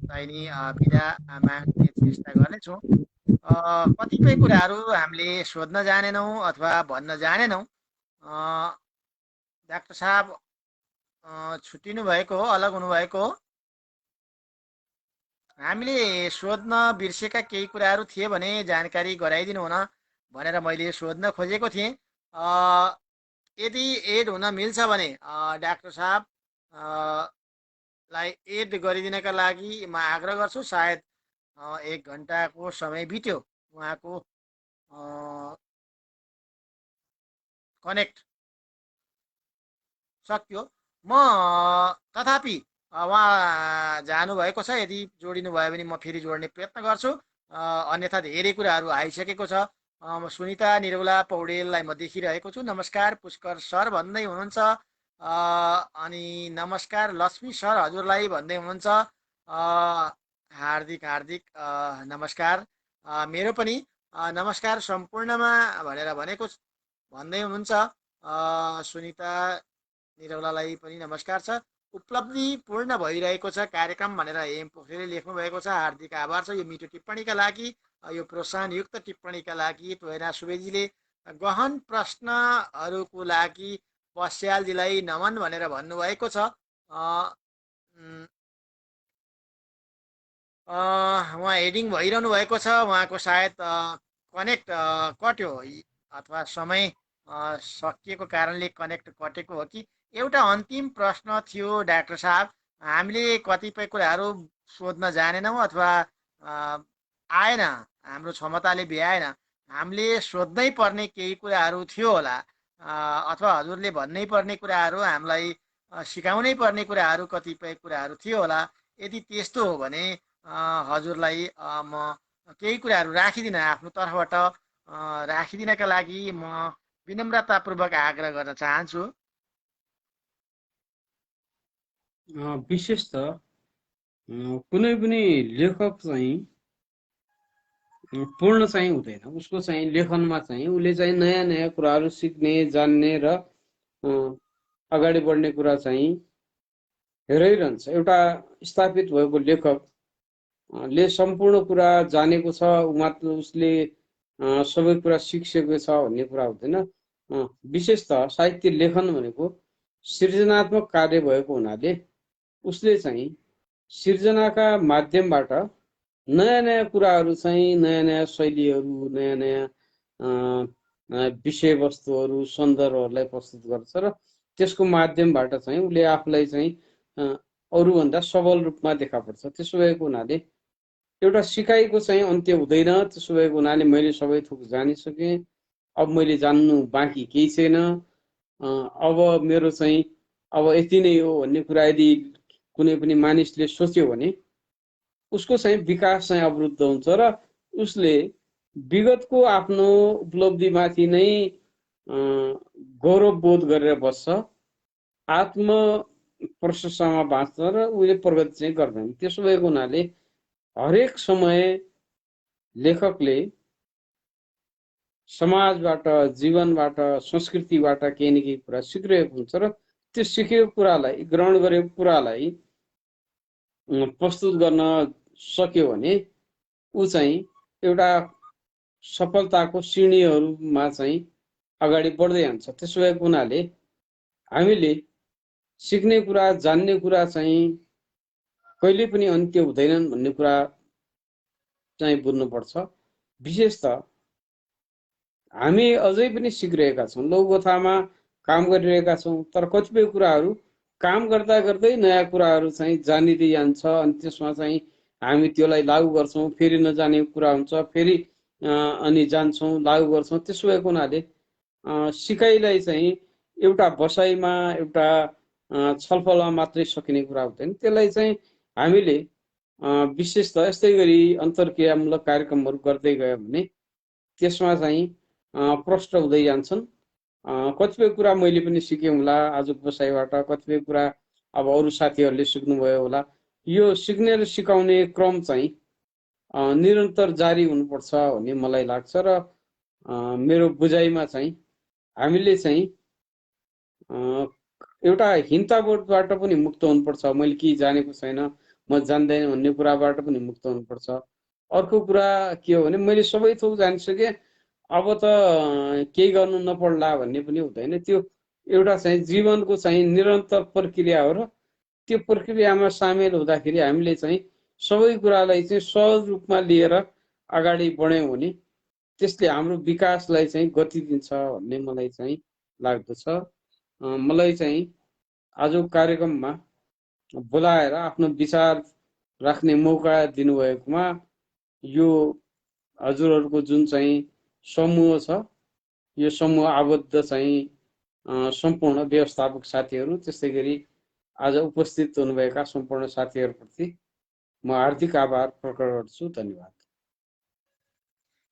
चाहिँ नि बिदा माग्ने चेष्टा गर्नेछौँ। कतिपय कुराहरू हामीले सोध्न जानेनौँ अथवा भन्न जानेनौँ। डाक्टर साहब छुट्टिनु भएको हो, अलग हुनुभएको हो? हामीले सोध्न बिर्सेका केही कुराहरू थिए भने जानकारी गराइदिनु हुन भनेर मैले सोध्न खोजेको थिएँ। यदि एड हुन मिल्छ भने डाक्टर साहब लाई एड गरिदिनका लागि म आग्रह गर्छु। सायद 1 घन्टाको समय बित्यो, उहाँको कनेक्ट सक्यो। म तथापि उहाँ जानुभएको छ, यदि जोडिनु भयो भने म फेरि जोड्ने प्रयत्न गर्छु। अन्यथा धेरै कुराहरू आइसकेको छ। सुनिता निरौला पौडेललाई म देखिरहेको छु। नमस्कार पुष्कर सर भन्दै हुनुहुन्छ। अनि नमस्कार लक्ष्मी सर हजुरलाई भन्दै हुनुहुन्छ। हार्दिक हार्दिक नमस्कार। मेरो पनि नमस्कार सम्पूर्णमा भनेर भन्दै हुनुहुन्छ। सुनिता निरौलालाई पनि नमस्कार छ। उपलब्धि पूर्ण भइरहेको छ कार्यक्रम भनेर एम पोखरेलले लेख्नु भएको छ। हार्दिक आभार छ यो मिठो टिप्पणीका लागि, यो प्रोत्साहनयुक्त टिप्पणीका लागि। टोयना सुवेदीले गहन प्रश्नहरूको लागि पश्यालजीलाई नमन भनेर भन्नुभएको छ। उहाँ हेडिङ भइरहनु भएको छ, उहाँको सायद कनेक्ट कट्यो अथवा समय सकिएको कारणले कनेक्ट कटेको हो कि एउटा अन्तिम प्रश्न थियो डाक्टर साहब। हामीले कतिपय कुराहरू सोध्न जानेनौँ अथवा आएन, हाम्रो क्षमताले भ्याएन। हामीले सोध्नै पर्ने केही कुराहरू थियो होला, अथवा हजुरले भन्नै पर्ने कुराहरू, हामीलाई सिकाउनै पर्ने कुराहरू, कतिपय कुराहरू थियो होला। यदि त्यस्तो हो भने हजुरलाई म केही कुराहरू राखिदिन, आफ्नो तर्फबाट राखिदिनका लागि म विनम्रतापूर्वक आग्रह गर्न चाहन्छु। विशेष त कुनै पनि लेखक चाहिँ पूर्ण चाहिँ हुँदैन। उसको चाहिँ लेखनमा चाहिँ उसले चाहिँ नयाँ नयाँ कुराहरू सिक्ने, जान्ने र अगाडि बढ्ने कुरा चाहिँ हेरिरहन्छ। एउटा स्थापित भएको लेखकले सम्पूर्ण कुरा जानेको छ, मात्र उसले सबै कुरा सिकिसकेको छ भन्ने कुरा हुँदैन। विशेष त साहित्य लेखन भनेको सृजनात्मक कार्य भएको हुनाले उसले चाहिँ सृजनाका माध्यमबाट नयाँ नयाँ कुराहरू चाहिँ, नयाँ नयाँ शैलीहरू, नयाँ नयाँ विषयवस्तुहरू, सन्दर्भहरूलाई प्रस्तुत गर्छ र त्यसको माध्यमबाट चाहिँ उसले आफूलाई चाहिँ अरूभन्दा सबल रूपमा देखा पर्छ। त्यसो भएको हुनाले एउटा सिकाइको चाहिँ अन्त्य हुँदैन। त्यसो भएको हुनाले मैले सबै थोक जानिसकेँ, अब मैले जान्नु बाँकी केही छैन, अब मेरो चाहिँ अब यति नै हो भन्ने कुरा यदि कुनै पनि मानिसले सोच्यो भने उसको चाहिँ विकास चाहिँ अवरुद्ध हुन्छ र उसले विगतको आफ्नो उपलब्धिमाथि नै गौरव बोध गरेर बस्छ, आत्म प्रशंसामा बाँच्छ र उसले प्रगति चाहिँ गर्दैन। त्यसो भएको हुनाले हरेक समय लेखकले समाजबाट, जीवनबाट, संस्कृतिबाट केही न केही कुरा सिकिरहेको हुन्छ र त्यो सिकेको कुरालाई, ग्रहण गरेको कुरालाई प्रस्तुत गर्न सक्यो भने ऊ चाहिँ एउटा सफलताको श्रेणीहरूमा चाहिँ अगाडि बढ्दै जान्छ। त्यसो भएको हुनाले हामीले सिक्ने कुरा, जान्ने कुरा चाहिँ कहिले पनि अन्त्य हुँदैनन् भन्ने कुरा चाहिँ बुझ्नुपर्छ। विशेष त हामी अझै पनि सिकिरहेका छौँ, लघुकथामा काम गरिरहेका छौँ, तर कतिपय कुराहरू काम गर्दा गर्दै नयाँ कुराहरू चाहिँ जानिँदै जान्छ अनि त्यसमा चाहिँ हामी त्यसलाई लागू गर्छौँ, फेरि नजानेको कुरा हुन्छ, फेरि अनि जान्छौँ, लागू गर्छौँ। त्यसो भएको हुनाले सिकाइलाई चाहिँ एउटा बसाइमा, एउटा छलफलमा मात्रै सकिने कुरा हुँदैन। त्यसलाई चाहिँ हामीले विशेष त यस्तै गरी अन्तर्क्रियामूलक कार्यक्रमहरू गर्दै गयो भने त्यसमा चाहिँ प्रष्ट हुँदै जान्छन्। कतिपय कुरा मैले पनि सिकेँ होला आजको बसाइबाट, कतिपय कुरा अब अरू साथीहरूले सिक्नुभयो होला। यो सिक्ने र सिकाउने क्रम चाहिँ निरन्तर जारी हुनुपर्छ भन्ने मलाई लाग्छ र मेरो बुझाइमा चाहिँ हामीले चाहिँ एउटा हिंताबोधबाट पनि मुक्त हुनुपर्छ। मैले के जानेको छैन, म जान्दैन भन्ने कुराबाट पनि मुक्त हुनुपर्छ। अर्को कुरा के हो भने मैले सबै थोक जानिसकेँ, अब त केही गर्नु नपर्ला भन्ने पनि हुँदैन। त्यो एउटा चाहिँ जीवनको चाहिँ निरन्तर प्रक्रिया हो र त्यो प्रक्रियामा सामेल हुँदाखेरि हामीले चाहिँ सबै कुरालाई चाहिँ सहज रूपमा लिएर अगाडि बढ्यौँ भने त्यसले हाम्रो विकासलाई चाहिँ गति दिन्छ भन्ने मलाई चाहिँ लाग्दछ। मलाई चाहिँ आजको कार्यक्रममा बोलाएर आफ्नो विचार राख्ने मौका दिनुभएकोमा यो हजुरहरूको जुन चाहिँ समूह छ, यो समूह आबद्ध चाहिँ सम्पूर्ण व्यवस्थापक साथीहरू, त्यस्तै गरी आज उपस्थित हुनुभएका सम्पूर्ण साथीहरूप्रति म हार्दिक आभार प्रकट गर्छु। धन्यवाद।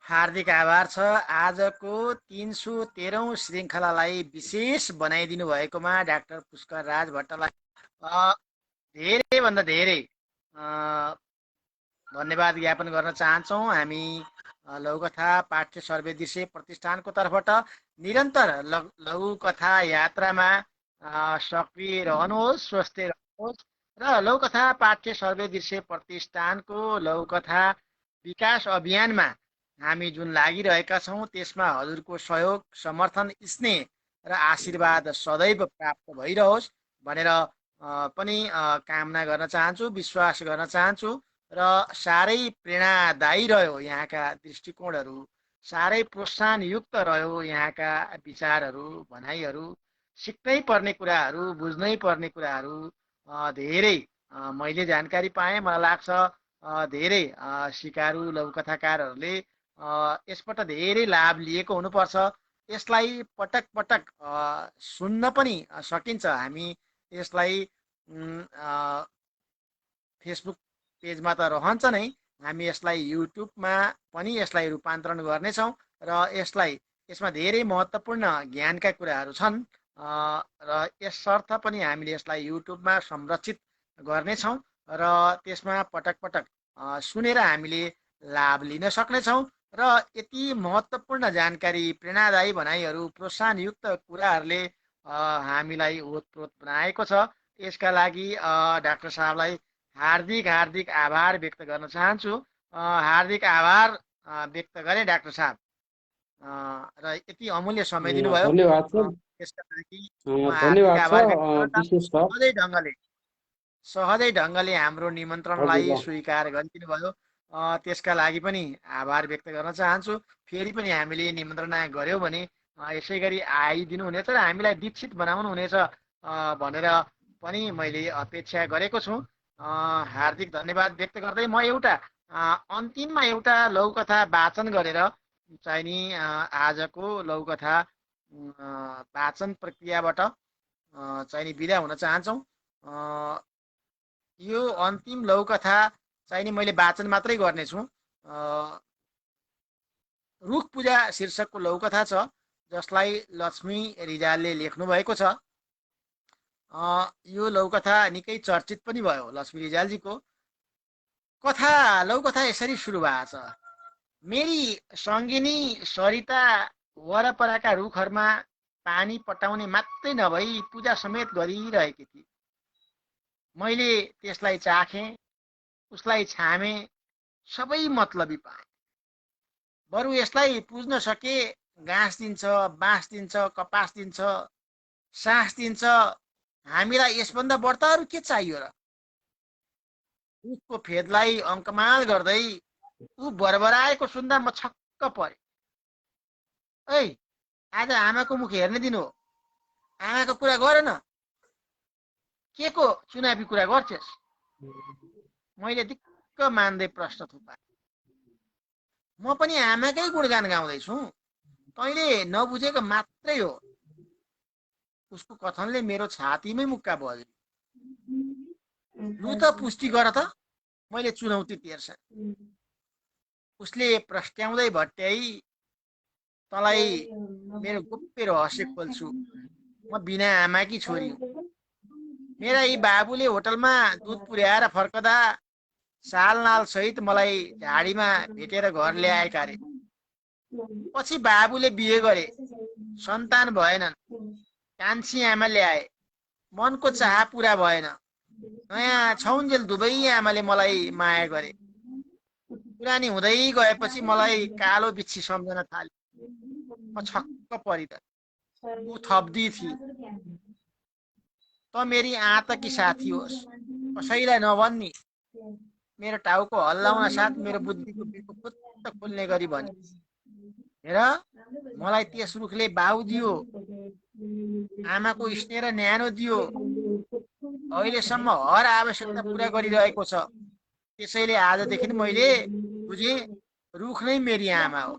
हार्दिक आभार छ। आजको 313औं श्रृङ्खलालाई विशेष बनाइदिनु भएकोमा डाक्टर पुष्कर राज भट्टलाई धेरैभन्दा धेरै धन्यवाद ज्ञापन गर्न चाहन्छौँ। हामी लघुकथा पाठ्य सर्वे दृश्य प्रतिष्ठानको तर्फबाट निरन्तर लघुकथा यात्रामा सक्रिय रहनुहोस्, स्वस्थ रहनुहोस् र लघुकथा पाठ्य सर्वे दृश्य प्रतिष्ठानको लघुकथा विकास अभियानमा हामी जुन लागिरहेका छौँ त्यसमा हजुरको सहयोग, समर्थन, स्नेह र आशीर्वाद सदैव प्राप्त भइरहोस् भनेर पनि कामना गर्न चाहन्छु, विश्वास गर्न चाहन्छु र साह्रै प्रेरणादायी रह्यो यहाँका दृष्टिकोणहरू साह्रै प्रोत्साहनयुक्त रह्यो। यहाँका विचारहरू, भनाइहरू, सिक्नै पर्ने कुराहरू, बुझ्नै पर्ने कुराहरू धेरै मैले जानकारी पाएँ। मलाई लाग्छ धेरै सिकारु लघुकथाकारहरूले यसबाट धेरै लाभ लिएको हुनुपर्छ। यसलाई पटक पटक सुन्न पनि सकिन्छ। हामी यसलाई फेसबुक पेजमा त रहन्छ नै, हामी यसलाई युट्युबमा पनि यसलाई रूपान्तरण गर्नेछौँ र यसमा धेरै महत्त्वपूर्ण ज्ञानका कुराहरू छन् र यसर्थ पनि हामीले यसलाई युट्युबमा संरक्षित गर्नेछौँ र त्यसमा पटक पटक सुनेर हामीले लाभ लिन सक्नेछौँ र यति महत्त्वपूर्ण जानकारी, प्रेरणादायी भनाइहरू, प्रोत्साहनयुक्त कुराहरूले हामीलाई ओतप्रोत बनाएको छ। यसका लागि डाक्टर साहबलाई हार्दिक हार्दिक आभार व्यक्त गर्न चाहन्छु। हार्दिक आभार व्यक्त गरेँ डाक्टर साहब, र यति अमूल्य समय दिनुभयो धन्यवाद सर। त्यसका लागि म हार्दिक धन्यवाद आभार व्यक्त सर गर्न चाहन्छु। विशेष सर। सहजै ढङ्गले हाम्रो निमन्त्रणलाई हजुर स्वीकार गरिदिनु भयो। त्यसका लागि पनि आभार व्यक्त गर्न चाहन्छु। फेरि पनि हामीले निमन्त्रणा गऱ्यौँ भने यसै गरी आइदिनु हुनेछ र हामीलाई दीक्षित बनाउनु हुनेछ भनेर पनि मैले अपेक्षा गरेको छु। हार्दिक धन्यवाद व्यक्त गर्दै म एउटा अन्तिममा एउटा लघुकथा वाचन गरेर चाहिँ नि आजको लघुकथा वाचन प्रक्रियाबाट चाहिँ नि बिदा हुन चाहन्छौँ। यो अन्तिम लघुकथा चाहिँ नि मैले वाचन मात्रै गर्नेछु। रुख पूजा शीर्षकको लघुकथा छ, जसलाई लक्ष्मी रिजालले लेख्नु भएको छ। यो लघुकथा निकै चर्चित पनि भयो लक्ष्मी रिजालजीको। लघुकथा यसरी सुरु भएको छ। मेरी सङ्गिनी सरिता वरपरका रुखहरूमा पानी पटाउने मात्रै नभई पूजा समेत गरिरहेकी थिए। मैले त्यसलाई चाखेँ, उसलाई छामेँ, सबै मतलबी पाएँ। बरु यसलाई पुज्न सके घाँस दिन्छ, बाँस दिन्छ, कपास दिन्छ, सास दिन्छ। हामीलाई यसभन्दा बढ्ता अरू के चाहियो र? उसको फेदलाई अङ्कमाल गर्दै ऊ बरबराएको सुन्दा म छक्क परेँ। ऐ, आज आमाको मुख हेर्ने दिन हो, आमाको कुरा गर न। के को चुनावी कुरा गर्छस्? मैले दिक्क मान्दै प्रश्न थुपाएँ। म पनि आमाकै गुणगान गाउँदैछु, तैँले नबुझेको मात्रै हो। उसको कथनले मेरो छातीमै मुक्का बज्यो। लु त पुष्टि गर त, मैले चुनौती तेर्सा। उसले प्रस्ट्याउँदै भट्याई, तँलाई मेरो गोप्य रहस्य खोल्छु, म बिना आमाकी छोरी हुँ। मेरा यी बाबुले होटलमा दुध पुर्याएर फर्कदा सालनाल सहित मलाई झाडीमा भेटेर घर ल्याएका रे। पछि बाबुले बिहे गरे, सन्तान भएनन्। कान्छी आमा ल्याए, मनको चाह पुरा भएन। नयाँ छौन्जेल दुवै आमाले मलाई माया गरे। पुरानी हुँदै गएपछि मलाई कालो बिच्छी सम्झन थाल्यो। म छक्क परि त। ऊ थप्दी थिए, त मेरी आतकी साथी होस्, कसैलाई नभन्नी। मेरो टाउको हल्लाउन साथ मेरो बुद्धिको बिर्को फुत्त खुल्ने गरी भने, हेर, मलाई त्यस रुखले बाउ दियो, आमाको स्नेह र न्यानो दियो, अहिलेसम्म हर आवश्यकता पुरा गरिरहेको छ। त्यसैले आजदेखि मैले बुझेँ, रुख नै मेरी आमा हो।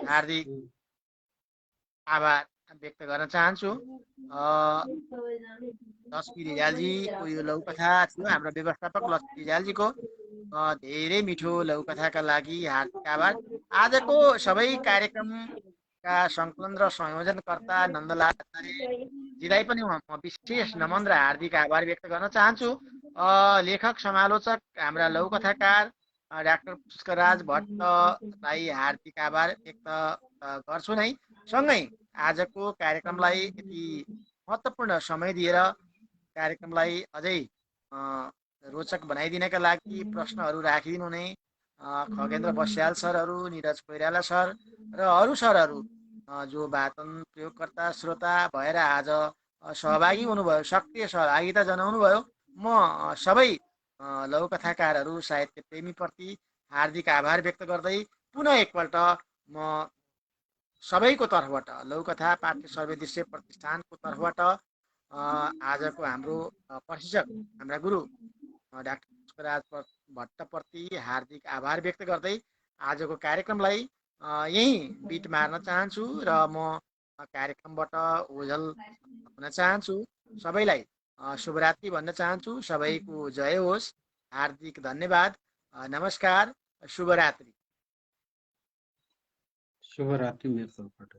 हार्दिक आभार व्यक्त गर्न चाहन्छु। लक्ष्मी रिजालजीको यो लघुकथा थियो, हाम्रो व्यवस्थापक लक्ष्मी रिजालजीको। धेरै मिठो लघुकथाका लागि हार्दिक आभार। आजको सबै कार्यक्रमका सङ्कलन र संयोजनकर्ता नन्दलाल आचार्यजीलाई पनि म विशेष नमन र हार्दिक आभार व्यक्त गर्न चाहन्छु। लेखक समालोचक हाम्रा लघुकथाकार डाक्टर पुष्करराज भट्टलाई हार्दिक आभार व्यक्त गर्छु नै। सँगै आजको कार्यक्रमलाई यति महत्त्वपूर्ण समय दिएर कार्यक्रमलाई अझै रोचक बनाइदिनका लागि प्रश्नहरू राखिदिनु हुने खगेन्द्र बस्याल सरहरू, निरज कोइराला सर र अरू सरहरू जो वाचन प्रयोगकर्ता श्रोता भएर आज सहभागी हुनुभयो, सक्रिय सहभागिता जनाउनु भयो। म सबै लघुकथाकारहरू, साहित्य प्रेमीप्रति हार्दिक आभार व्यक्त गर्दै पुनः एकपल्ट म सबैको तर्फबाट लौकथा पाठ्य सर्वे दृश्य प्रतिष्ठानको तर्फबाट आजको हाम्रो प्रशिक्षक हाम्रा गुरु डाक्टर पुष्पराज भट्टप्रति हार्दिक आभार व्यक्त गर्दै आजको कार्यक्रमलाई यहीँ बिट मार्न चाहन्छु र म कार्यक्रमबाट ओझल हुन चाहन्छु। सबैलाई शुभरात्रि भन्न चाहन्छु। सबैको जय होस्। हार्दिक धन्यवाद। नमस्कार। शुभरात्रि। शुभरात्रि मेरो तर्फबाट।